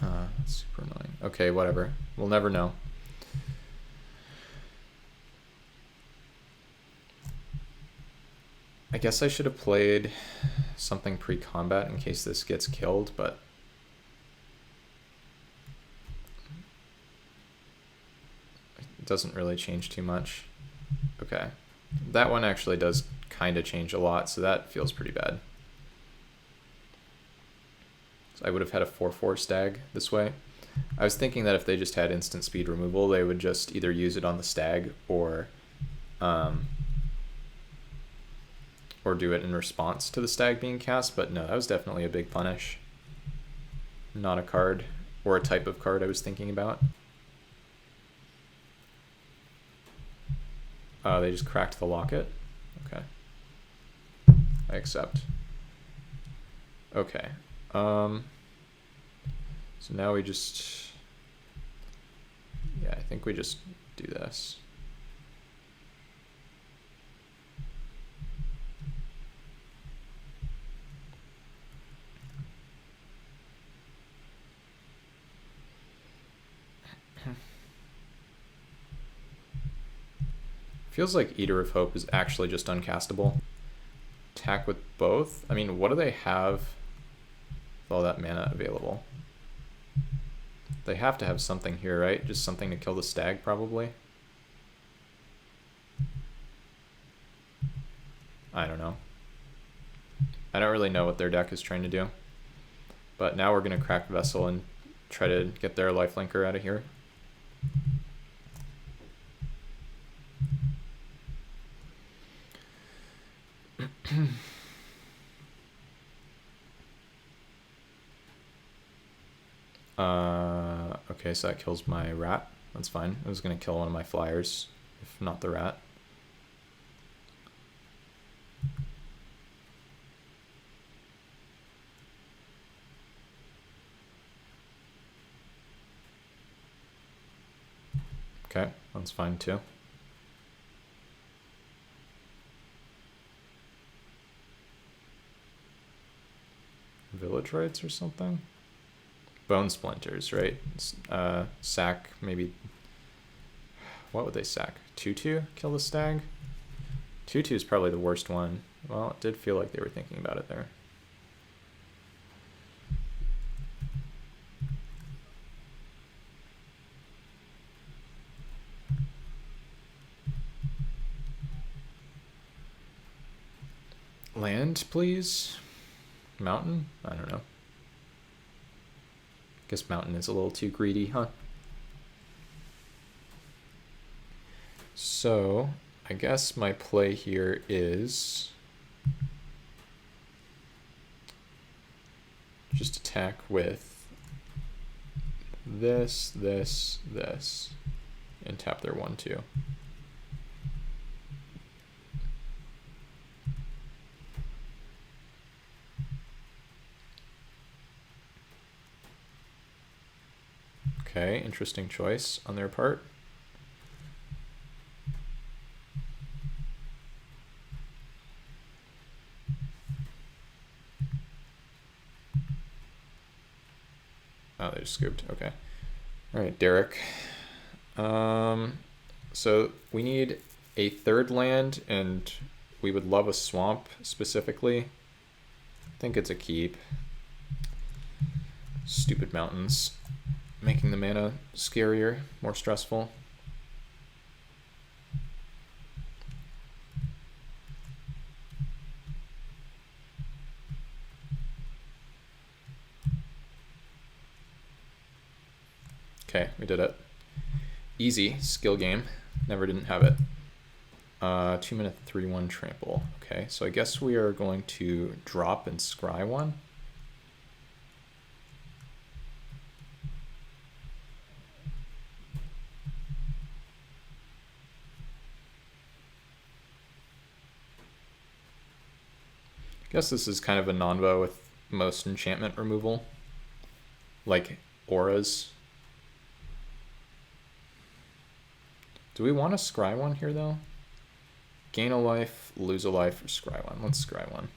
That's super annoying. Okay, whatever. We'll never know. I guess I should have played something pre-combat in case this gets killed, but it doesn't really change too much. Okay. That one actually does kind of change a lot, so that feels pretty bad. So I would have had a 4/4 stag this way. I was thinking that if they just had instant speed removal, they would just either use it on the stag or do it in response to the stag being cast, but no, that was definitely a big punish. Not a card or a type of card I was thinking about. They just cracked the locket. Okay. I accept. Okay. So now we just, yeah, I think we just do this. Feels like Eater of Hope is actually just uncastable. Attack with both? I mean, what do they have with all that mana available? They have to have something here, right? Just something to kill the stag, probably. I don't know. I don't really know what their deck is trying to do. But now we're going to crack Vessel and try to get their lifelinker out of here. Okay, so that kills my rat. That's fine. I was going to kill one of my flyers, if not the rat. Okay, that's fine too. Village rights or something? Bone splinters, right? Sack, maybe. What would they sack? 2/2? Kill the stag? 2/2 is probably the worst one. Well, it did feel like they were thinking about it there. Land, please? Mountain? I don't know. Guess mountain is a little too greedy, huh? So, I guess my play here is just attack with this, this, this, and tap their 1/2. Okay, interesting choice on their part. Oh, they just scooped. Okay. All right, Derek. So we need a third land, and we would love a swamp specifically. I think it's a keep. Stupid mountains. Making the mana scarier, more stressful. Okay, we did it. Easy, skill game. Never didn't have it. 2-minute 3/1 trample. Okay, so I guess we are going to drop and scry one. I guess this is kind of a non-vo with most enchantment removal, like auras. Do we want to scry one here though? Gain a life, lose a life, or scry one? Let's scry one.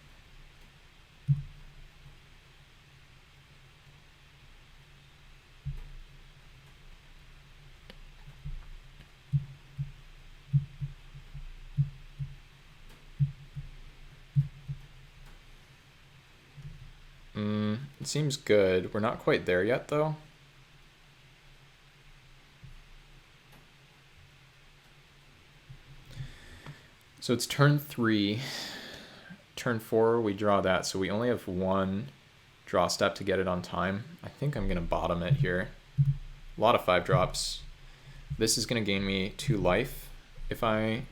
It seems good. We're not quite there yet though. So it's turn 3. Turn 4, we draw that, so we only have one draw step to get it on time. I think I'm gonna bottom it here. A lot of 5-drops. This is gonna gain me 2 life if I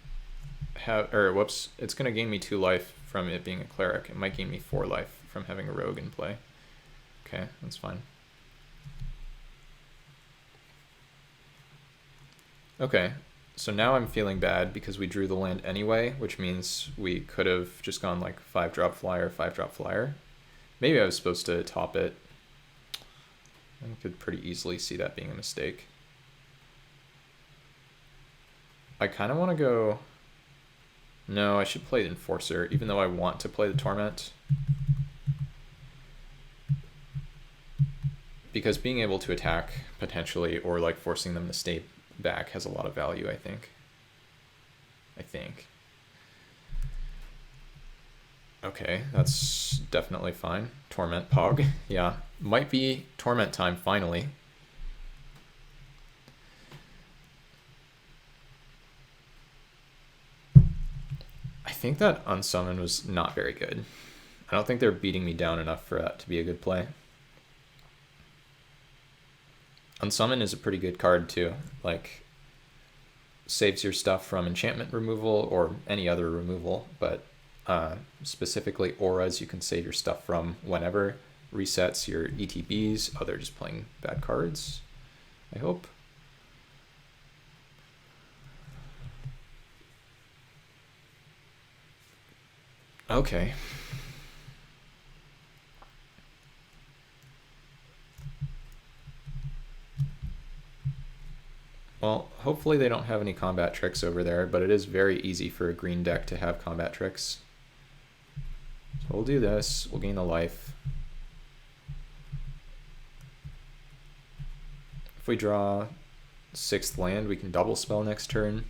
have, or whoops, it's gonna gain me 2 life from it being a cleric. It might gain me 4 life from having a rogue in play. Okay, that's fine. Okay, so now I'm feeling bad because we drew the land anyway, which means we could have just gone like 5-drop flyer, 5-drop flyer. Maybe I was supposed to top it. I could pretty easily see that being a mistake. I kind of want to go... No, I should play the Enforcer, even though I want to play the Torment. Because being able to attack, potentially, or like forcing them to stay back has a lot of value, I think. Okay, that's definitely fine. Torment Pog. Yeah, might be Torment time, finally. I think that Unsummon was not very good. I don't think they're beating me down enough for that to be a good play. Unsummon is a pretty good card too. Like, saves your stuff from enchantment removal or any other removal, but specifically auras you can save your stuff from whenever. Resets your ETBs. Oh, they're just playing bad cards, I hope. Okay. Well, hopefully they don't have any combat tricks over there, but it is very easy for a green deck to have combat tricks. So we'll do this. We'll gain a life. If we draw 6th land, we can double spell next turn.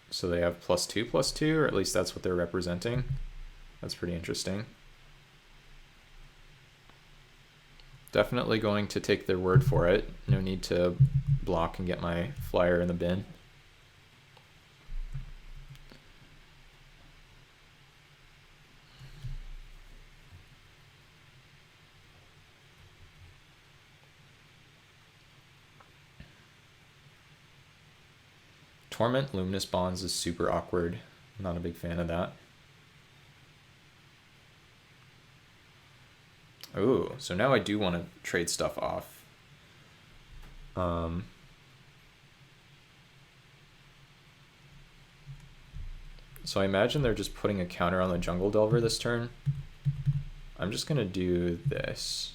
So they have +2/+2, or at least that's what they're representing. That's pretty interesting. Definitely going to take their word for it. No need to block and get my flyer in the bin. Torment Luminous Bonds is super awkward. I'm not a big fan of that. Ooh, so now I do want to trade stuff off. So I imagine they're just putting a counter on the Jungle Delver this turn. I'm just going to do this.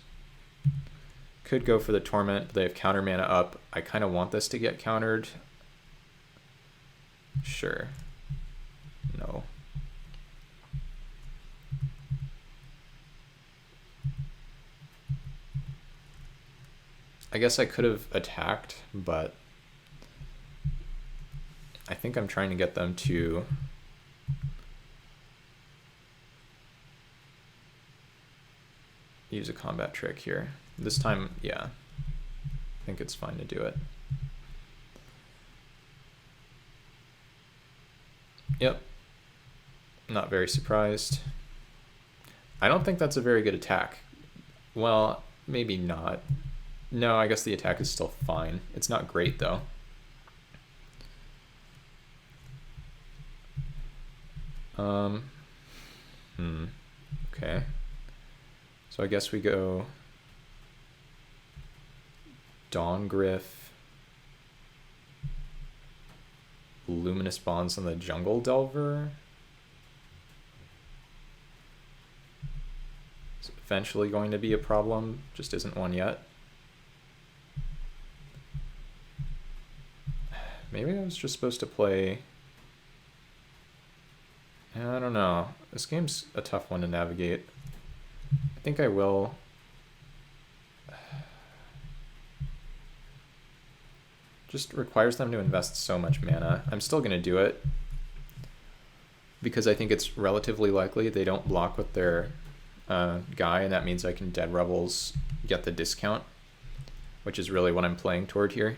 Could go for the Torment, but they have counter mana up. I kind of want this to get countered. Sure. No. I guess I could have attacked, but I think I'm trying to get them to use a combat trick here. This time, yeah, I think it's fine to do it. Yep. Not very surprised. I don't think that's a very good attack. Well, maybe not. No, I guess the attack is still fine. It's not great, though. Okay. So I guess we go Dawn Gryph. Luminous Bonds on the Jungle Delver. It's eventually going to be a problem, just isn't one yet. Maybe I was just supposed to play... I don't know. This game's a tough one to navigate. I think I will... Just requires them to invest so much mana. I'm still going to do it because I think it's relatively likely they don't block with their guy, and that means I can Dead Rebels get the discount, which is really what I'm playing toward here.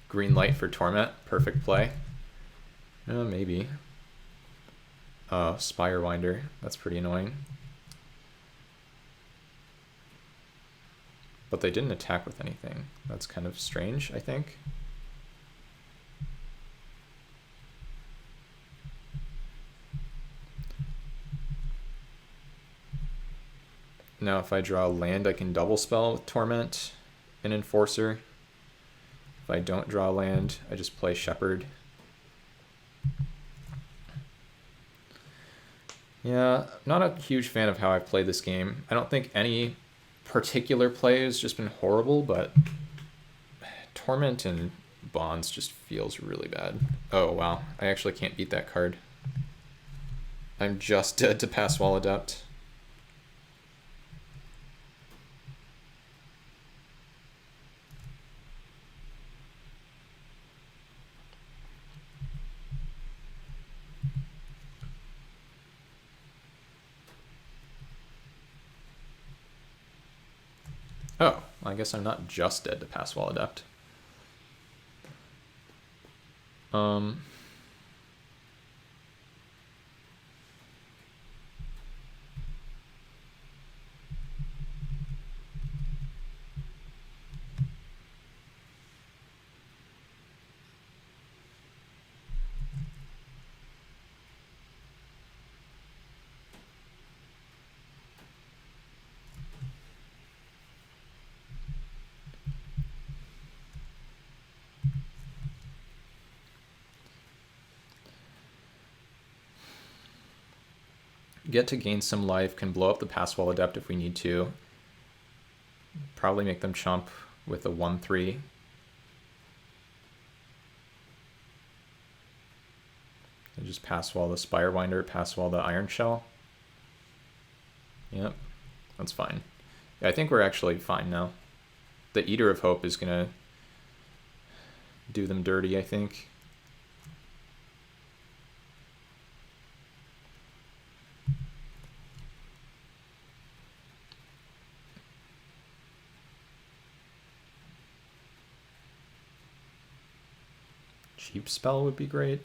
Green light for Torment, perfect play. Maybe. Spirewinder, that's pretty annoying. But they didn't attack with anything. That's kind of strange, I think. Now if I draw land, I can double spell with Torment and Enforcer. If I don't draw land, I just play Shepherd. Yeah, not a huge fan of how I've played this game. I don't think any particular play has just been horrible, but Torment and Bonds just feels really bad. Oh wow, I actually can't beat that card. I'm just dead to Passwall Adept. Oh, I guess I'm not just dead to Passwall Adept. Get to gain some life, can blow up the Passwall Adept if we need to. Probably make them chomp with a 1/3. And just Passwall the Spirewinder, Passwall the Iron Shell. Yep, that's fine. Yeah, I think we're actually fine now. The Eater of Hope is gonna do them dirty, I think. Cheap spell would be great.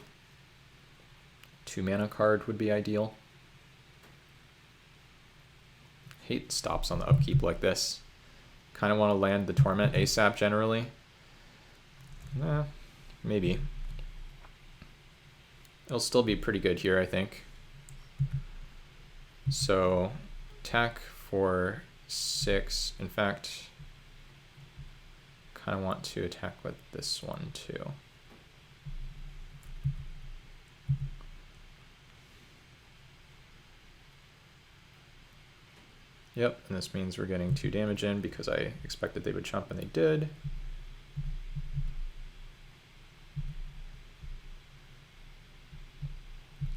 2 mana card would be ideal. Hate stops on the upkeep like this. Kind of want to land the Torment ASAP generally. Maybe. It'll still be pretty good here, I think. So, attack for 6. In fact, kind of want to attack with this one too. Yep, and this means we're getting 2 damage in because I expected they would chump and they did.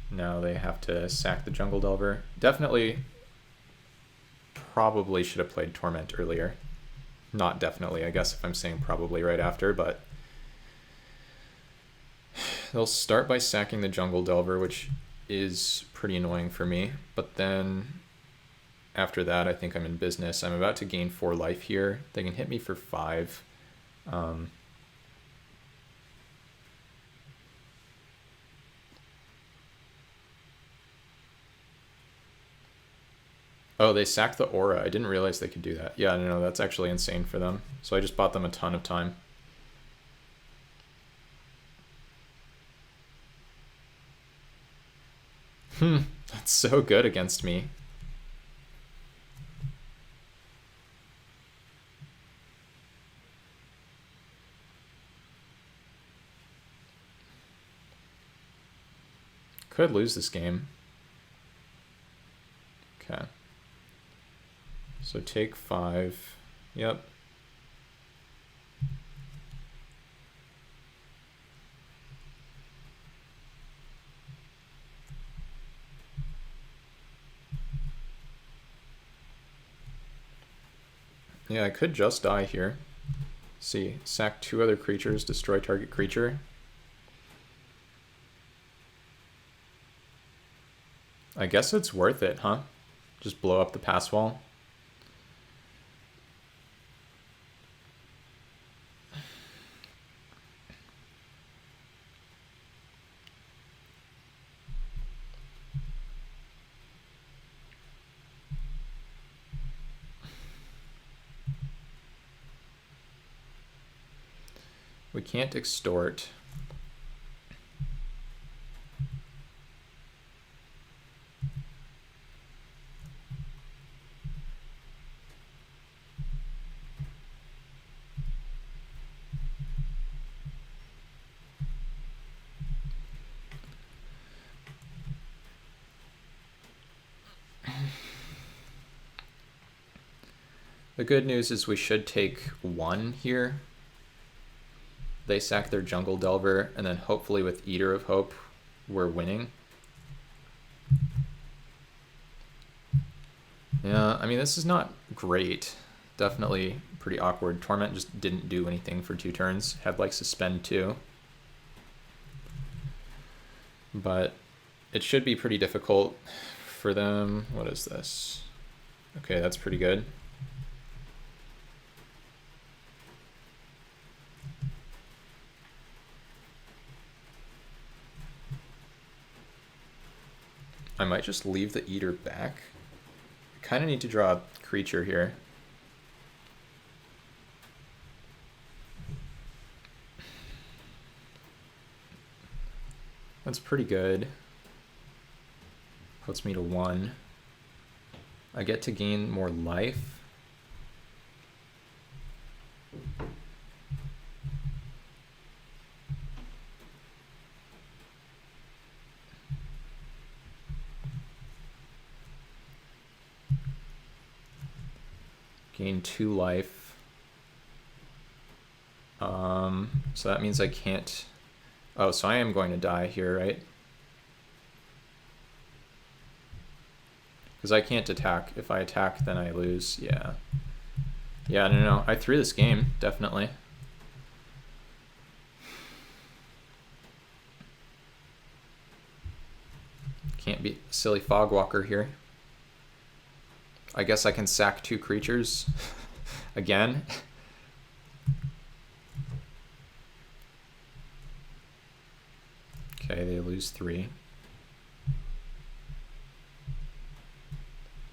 Now they have to sack the Jungle Delver. Definitely, probably should have played Torment earlier. Not definitely, I guess if I'm saying probably right after, but they'll start by sacking the Jungle Delver, which is pretty annoying for me, but then after that, I think I'm in business. I'm about to gain 4 life here. They can hit me for 5. Oh, they sacked the Aura. I didn't realize they could do that. Yeah, no, that's actually insane for them. So I just bought them a ton of time. That's so good against me. could lose this game. Okay. So take 5. Yep. Yeah, I could just die here. See, sack 2 other creatures, destroy target creature. I guess it's worth it, huh? Just blow up the pass wall. We can't extort. The good news is we should take 1 here. They sack their Jungle Delver, and then hopefully with Eater of Hope, we're winning. Yeah, I mean, this is not great. Definitely pretty awkward. Torment just didn't do anything for 2 turns. Had like Suspend too. But it should be pretty difficult for them. What is this? Okay, that's pretty good. I might just leave the Eater back. I kind of need to draw a creature here. That's pretty good. Puts me to 1. I get to gain more life. Gain 2 life. So that means I can't... Oh, so I am going to die here, right? Because I can't attack. If I attack, then I lose. Yeah. Yeah, no. I threw this game, definitely. Can't beat silly Fogwalker here. I guess I can sack 2 creatures again. Okay, they lose 3.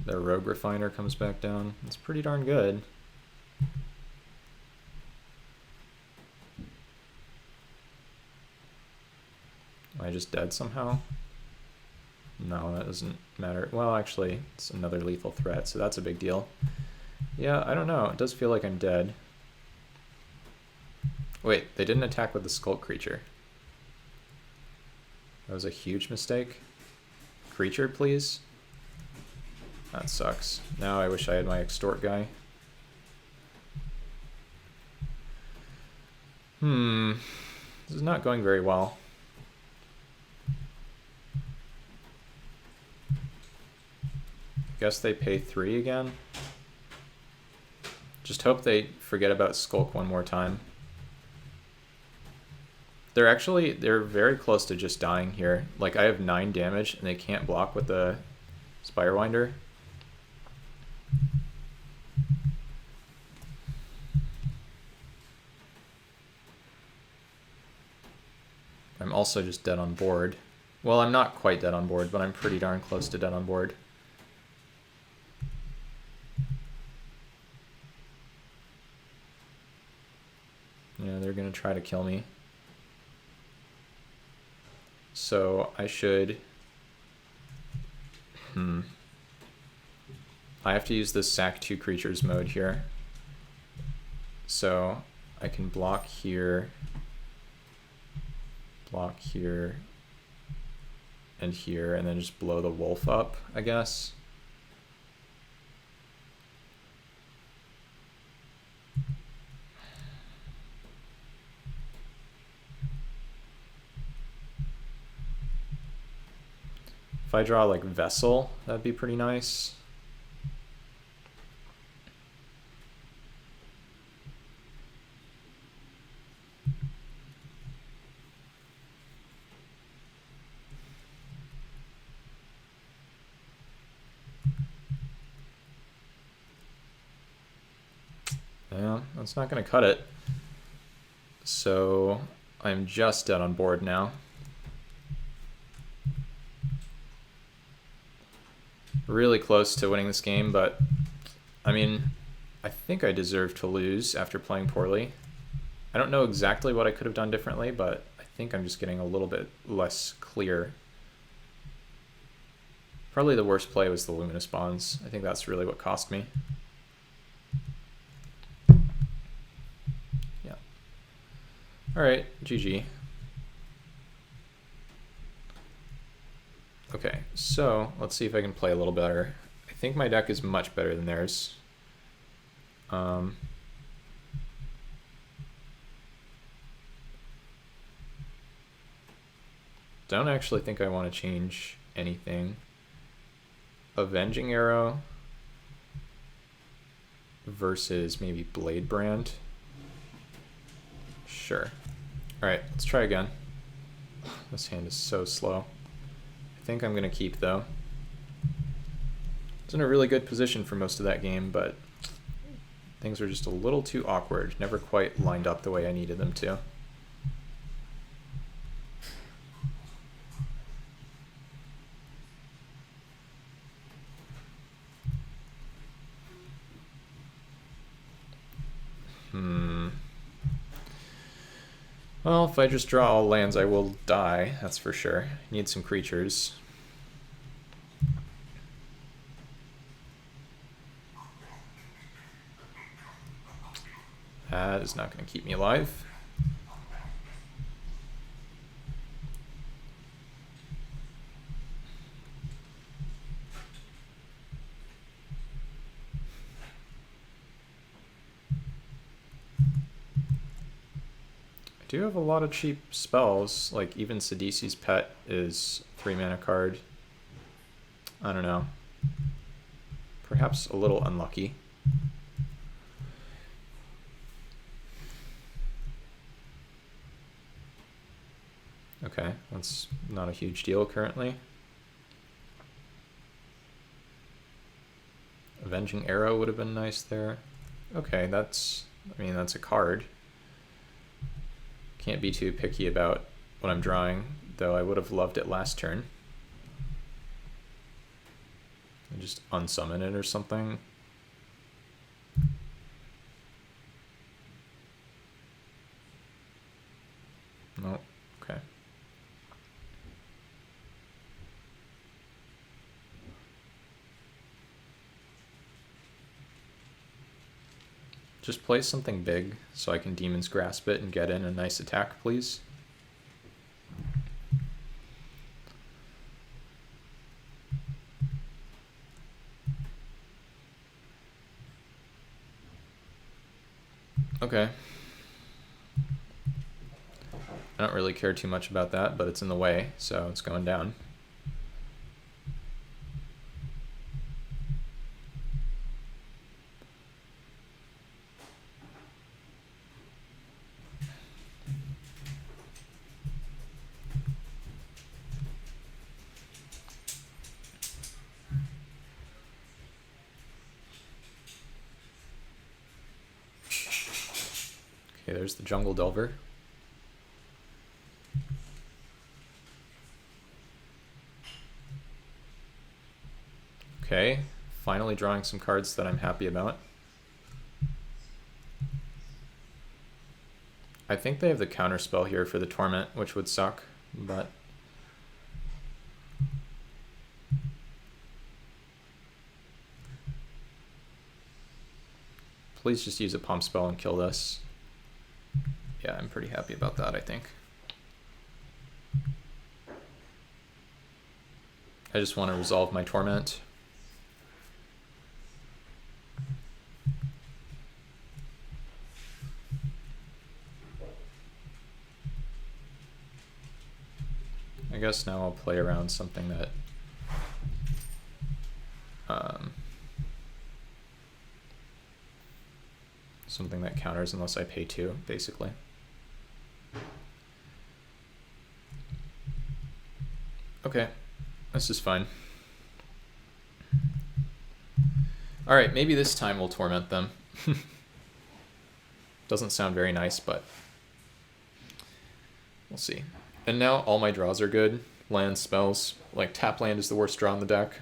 Their Rogue Refiner comes back down. It's pretty darn good. Am I just dead somehow? No, that doesn't matter. Well, actually, it's another lethal threat, so that's a big deal. Yeah, I don't know. It does feel like I'm dead. Wait, they didn't attack with the Skulk creature. That was a huge mistake. Creature, please. That sucks. Now I wish I had my Extort guy. This is not going very well. Guess they pay 3 again. Just hope they forget about Skulk one more time. They're very close to just dying here. Like, I have 9 damage and they can't block with the Spirewinder. I'm also just dead on board. Well, I'm not quite dead on board, but I'm pretty darn close to dead on board. Yeah, they're gonna try to kill me. So I should... I have to use this sack 2 creatures mode here. So I can block here, and here, and then just blow the wolf up, I guess. If I draw like Vessel, that'd be pretty nice. Yeah, that's not going to cut it. So I'm just dead on board now. Really close to winning this game, but I mean, I think I deserve to lose after playing poorly. I don't know exactly what I could have done differently, but I think I'm just getting a little bit less clear. Probably the worst play was the Luminous Bonds. I think that's really what cost me. Yeah. Alright, GG. Okay, so let's see if I can play a little better. I think my deck is much better than theirs. Don't actually think I want to change anything. Avenging Arrow versus maybe Blade Brand. Sure. Alright, let's try again. This hand is so slow. I think I'm going to keep, though. I was in a really good position for most of that game, but things were just a little too awkward. Never quite lined up the way I needed them to. Well, if I just draw all lands, I will die, that's for sure. Need some creatures. That is not going to keep me alive. I do have a lot of cheap spells, like even Sidisi's Pet is 3-mana card. I don't know. Perhaps a little unlucky. Okay, that's not a huge deal currently. Avenging Arrow would have been nice there. Okay, that's a card. Can't be too picky about what I'm drawing, though I would have loved it last turn. And just unsummon it or something. No, okay. Just play something big so I can Demon's Grasp it and get in a nice attack, please. Okay. I don't really care too much about that, but it's in the way, so it's going down. Okay, there's the Jungle Delver. Okay, finally drawing some cards that I'm happy about. I think they have the counterspell here for the Torment, which would suck, but please just use a pump spell and kill this. Yeah, I'm pretty happy about that, I think. I just want to resolve my Torment. I guess now I'll play around something that something that counters unless I pay 2, basically. Okay, this is fine. All right, maybe this time we'll torment them. Doesn't sound very nice, but we'll see. And now all my draws are good. Land, spells. Like, tap land is the worst draw in the deck.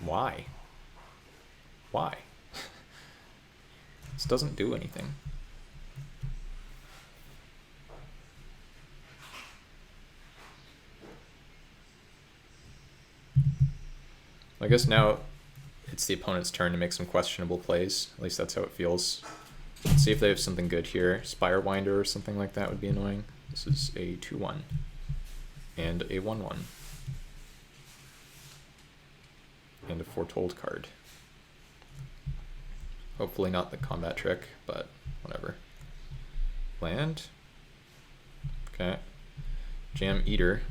Why? Why? This doesn't do anything. I guess now it's the opponent's turn to make some questionable plays. At least that's how it feels. Let's see if they have something good here. Spirewinder or something like that would be annoying. This is a 2/1 and a 1/1 and a Foretold card. Hopefully not the combat trick, but whatever. Land. Okay. Jam Eater.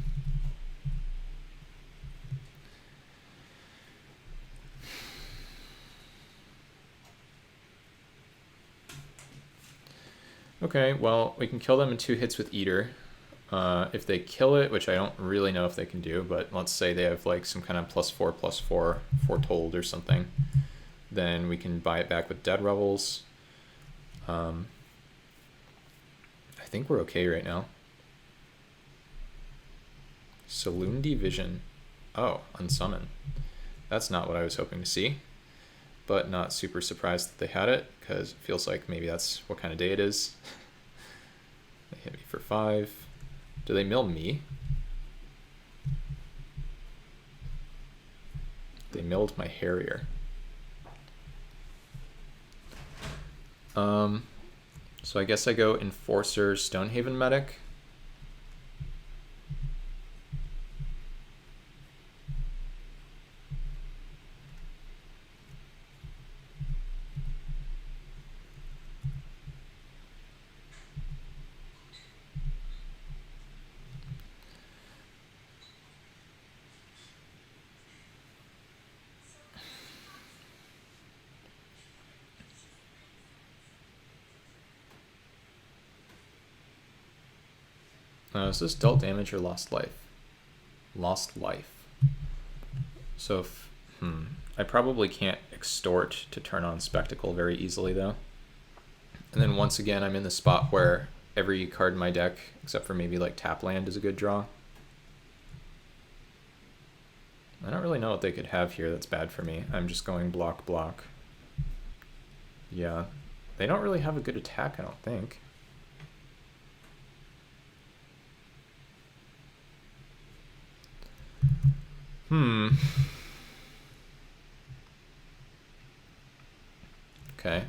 Okay, well, we can kill them in 2 hits with Eater. If they kill it, which I don't really know if they can do, but let's say they have like some kind of +4/+4 Foretold or something, then we can buy it back with Dead Revels. I think we're okay right now. Saloon Vision. Oh, unsummon. That's not what I was hoping to see, but not super surprised that they had it, because it feels like maybe that's what kind of day it is. They hit me for 5. Do they mill me? They milled my Harrier. So I guess I go Enforcer, Stonehaven Medic. Is this dealt damage or lost life? Lost life. So if, I probably can't extort to turn on Spectacle very easily though. And then once again, I'm in the spot where every card in my deck, except for maybe like tap land, is a good draw. I don't really know what they could have here that's bad for me. I'm just going block, block. Yeah, they don't really have a good attack, I don't think. Okay.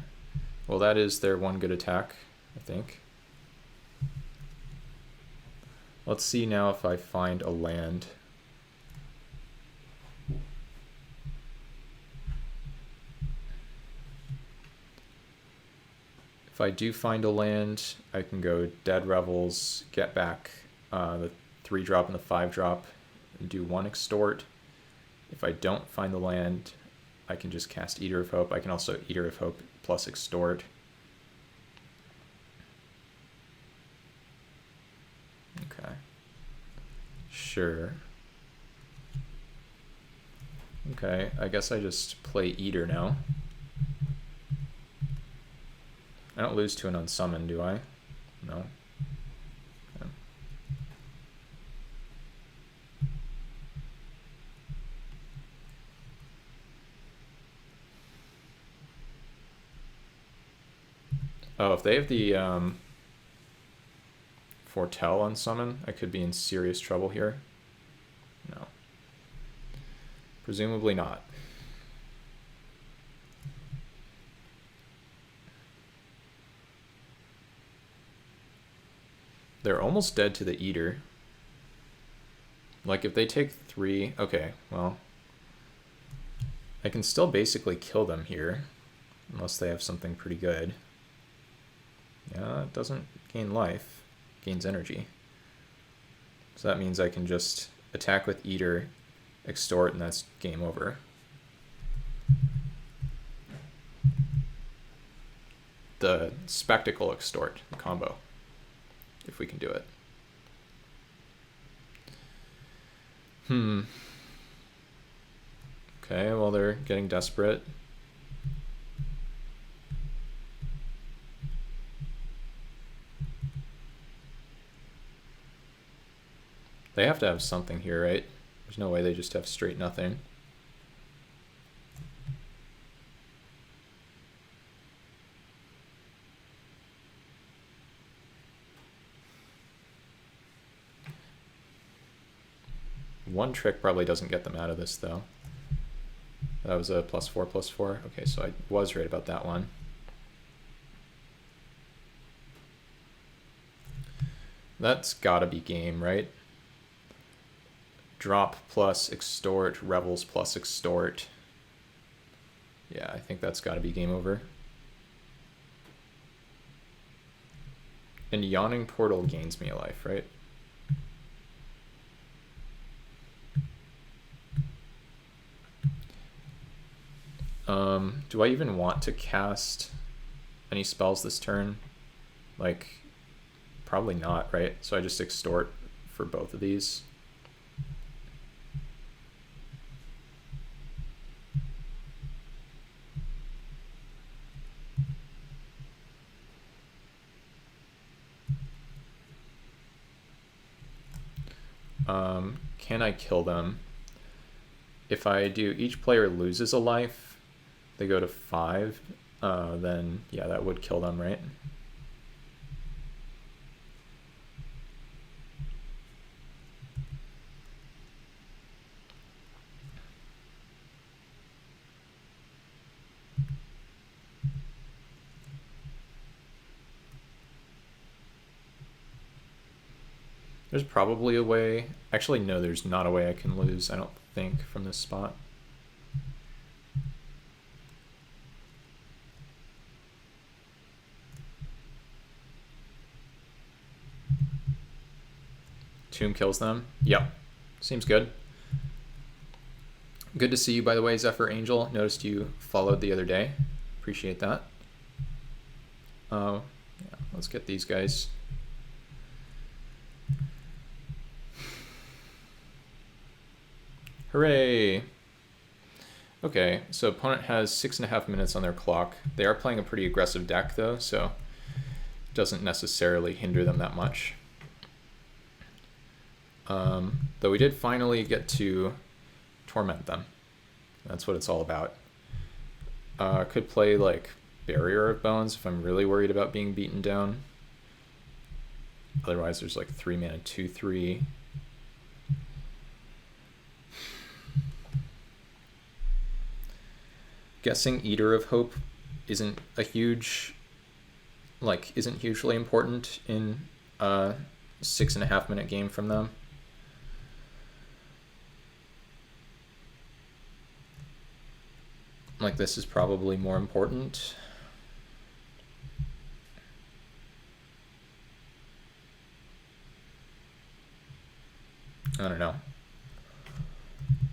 Well, that is their one good attack, I think. Let's see now if I find a land. If I do find a land, I can go Dead Revels, get back the 3-drop and the 5-drop, and do 1 extort. If I don't find the land, I can just cast Eater of Hope. I can also Eater of Hope plus extort. Okay. Sure. Okay, I guess I just play Eater now. I don't lose to an unsummon, do I? No. Okay. Oh, if they have the Foretell unsummon, I could be in serious trouble here. No. Presumably not. almost dead to the Eater. Like, if they take 3... Okay, well... I can still basically kill them here. Unless they have something pretty good. Yeah, it doesn't gain life. It gains energy. So that means I can just attack with Eater, extort, and that's game over. The Spectacle extort combo, if we can do it. Okay, well, they're getting desperate. They have to have something here, right? There's no way they just have straight nothing. One trick probably doesn't get them out of this, though. That was a +4/+4. Okay, so I was right about that one. That's gotta be game, right? Drop plus extort, Revels plus extort. Yeah, I think that's gotta be game over. And Yawning Portal gains me a life, right? Do I even want to cast any spells this turn? Like, probably not, right? So I just extort for both of these. Can I kill them? If I do, each player loses a life, they go to 5, then yeah, that would kill them, right? There's probably a way. Actually, no, there's not a way I can lose, I don't think, from this spot. Tomb kills them. Yep. Seems good. Good to see you, by the way, Zephyr Angel. Noticed you followed the other day. Appreciate that. Yeah, let's get these guys. Hooray! Okay, so opponent has 6.5 minutes on their clock. They are playing a pretty aggressive deck, though, so it doesn't necessarily hinder them that much. Though we did finally get to torment them. That's what it's all about. Could play like Barrier of Bones if I'm really worried about being beaten down. Otherwise, there's like 3 mana 2/3. Guessing Eater of Hope isn't a huge, isn't hugely important in a 6.5 minute game from them. Like, this is probably more important. I don't know.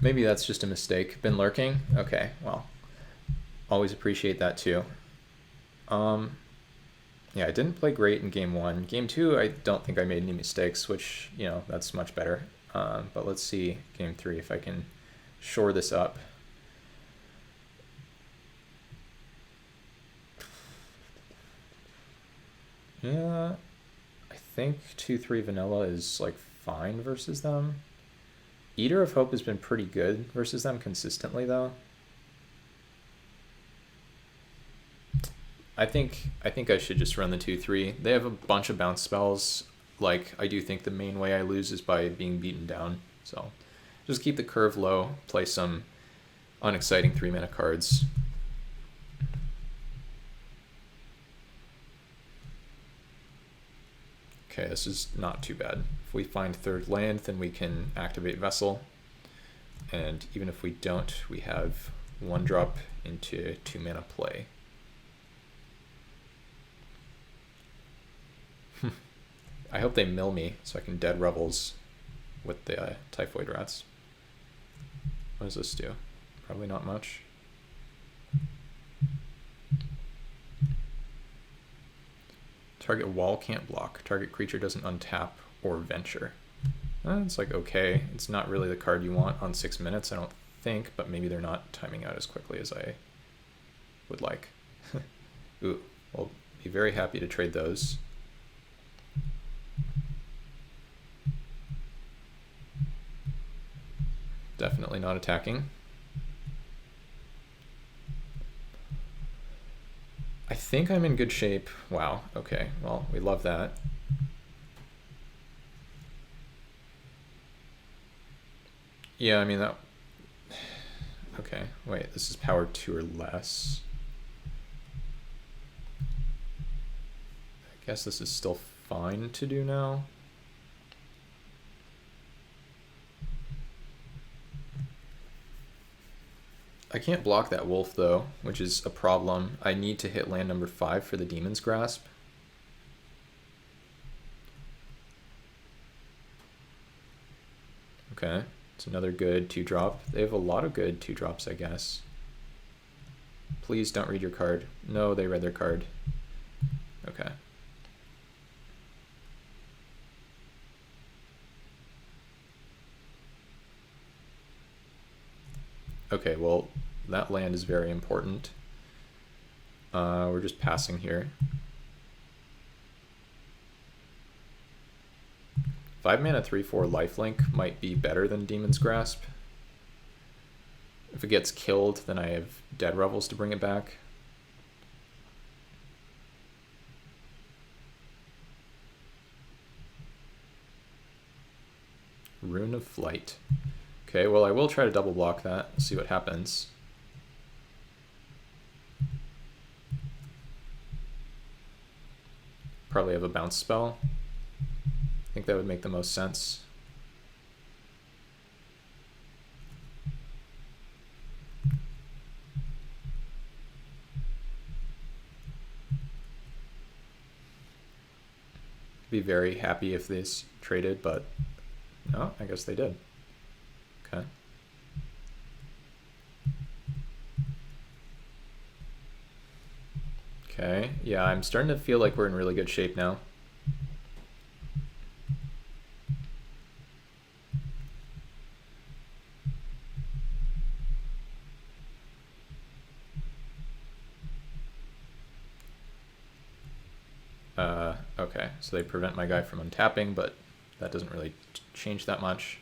Maybe that's just a mistake. Been lurking? Okay, well, always appreciate that too. Yeah, I didn't play great in game 1. Game 2, I don't think I made any mistakes, which, you know, that's much better. But let's see game 3 if I can shore this up. Yeah, I think 2/3 vanilla is like fine versus them. Eater of Hope has been pretty good versus them consistently, though. I think I should just run the 2/3. They have a bunch of bounce spells. Like, I do think the main way I lose is by being beaten down. So just keep the curve low, play some unexciting 3-mana cards. Okay, this is not too bad. If we find third land, then we can activate Vessel. And even if we don't, we have 1-drop into 2-mana play. I hope they mill me so I can Dead Revels with the Typhoid Rats. What does this do? Probably not much. Target wall can't block. Target creature doesn't untap or venture. It's like okay. It's not really the card you want on 6 minutes, I don't think, but maybe they're not timing out as quickly as I would like. Ooh, I'll be very happy to trade those. Definitely not attacking. I think I'm in good shape. Wow, okay, well, we love that. Yeah, I mean that... Okay, wait, this is power 2 or less. I guess this is still fine to do now. I can't block that wolf though, which is a problem. I need to hit land number 5 for the Demon's Grasp. Okay, it's another good 2-drop. They have a lot of good 2-drops, I guess. Please don't read your card. No, they read their card. Okay. Okay, well, that land is very important. We're just passing here. 5-mana 3/4 lifelink might be better than Demon's Grasp. If it gets killed, then I have Dead Revels to bring it back. Rune of Flight. Okay, well I will try to double block that, see what happens. Probably have a bounce spell. I think that would make the most sense. Be very happy if this traded, but no, I guess they did. Okay. Okay, yeah, I'm starting to feel like we're in really good shape now. Okay, so they prevent my guy from untapping, but that doesn't really change that much.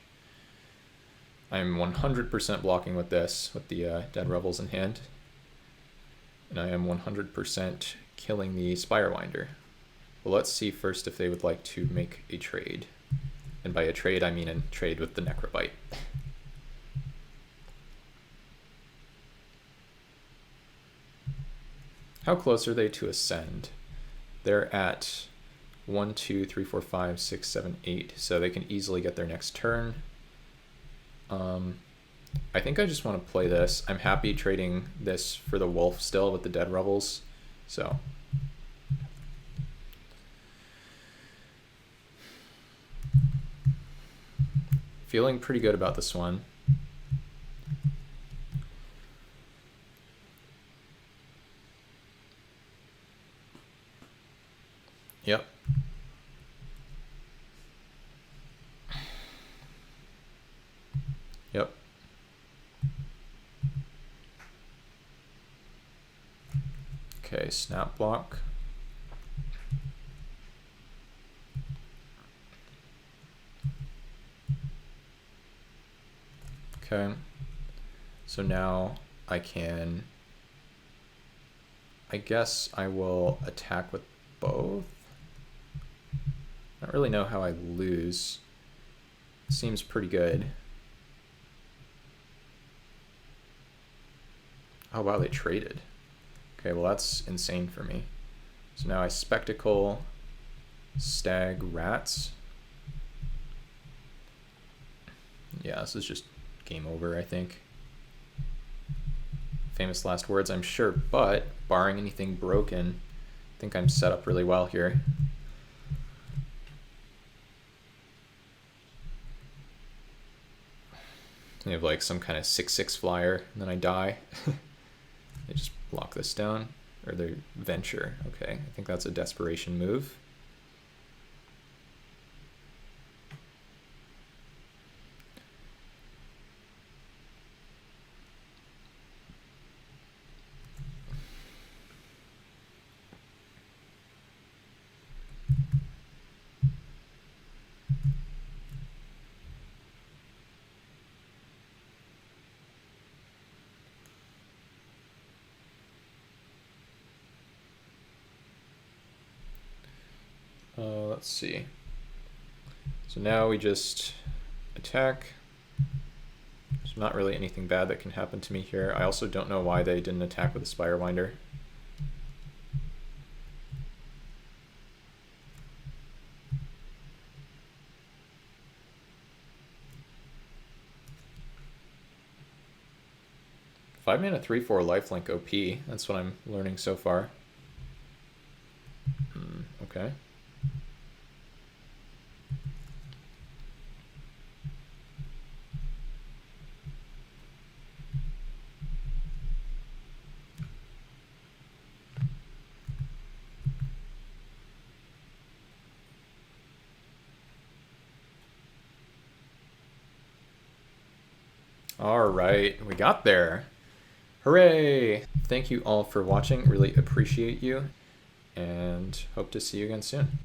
I'm 100% blocking with this, with the Dead Revels in hand. And I am 100% killing the Spirewinder. Well, let's see first if they would like to make a trade. And by a trade, I mean a trade with the Necrobite. How close are they to Ascend? They're at 1, 2, 3, 4, 5, 6, 7, 8, so they can easily get their next turn. I think I just want to play this. I'm happy trading this for the wolf still with the Dead Revels, so. Feeling pretty good about this one. Yep. Yep. Okay, snap block. Okay. So now I can, I guess I will attack with both. I don't really know how I lose. Seems pretty good. Oh wow, they traded. Okay, well that's insane for me. So now I Spectacle, Stag rats. Yeah, this is just game over, I think. Famous last words, I'm sure, but barring anything broken, I think I'm set up really well here. We have like some kind of 6/6 flyer, and then I die. They just block this down, or they venture. Okay, I think that's a desperation move. Let's see. So now we just attack. There's not really anything bad that can happen to me here. I also don't know why they didn't attack with a Spirewinder. Five mana 3/4 lifelink OP. That's what I'm learning so far. Okay. All right, we got there. Hooray! Thank you all for watching. Really appreciate you, and hope to see you again soon.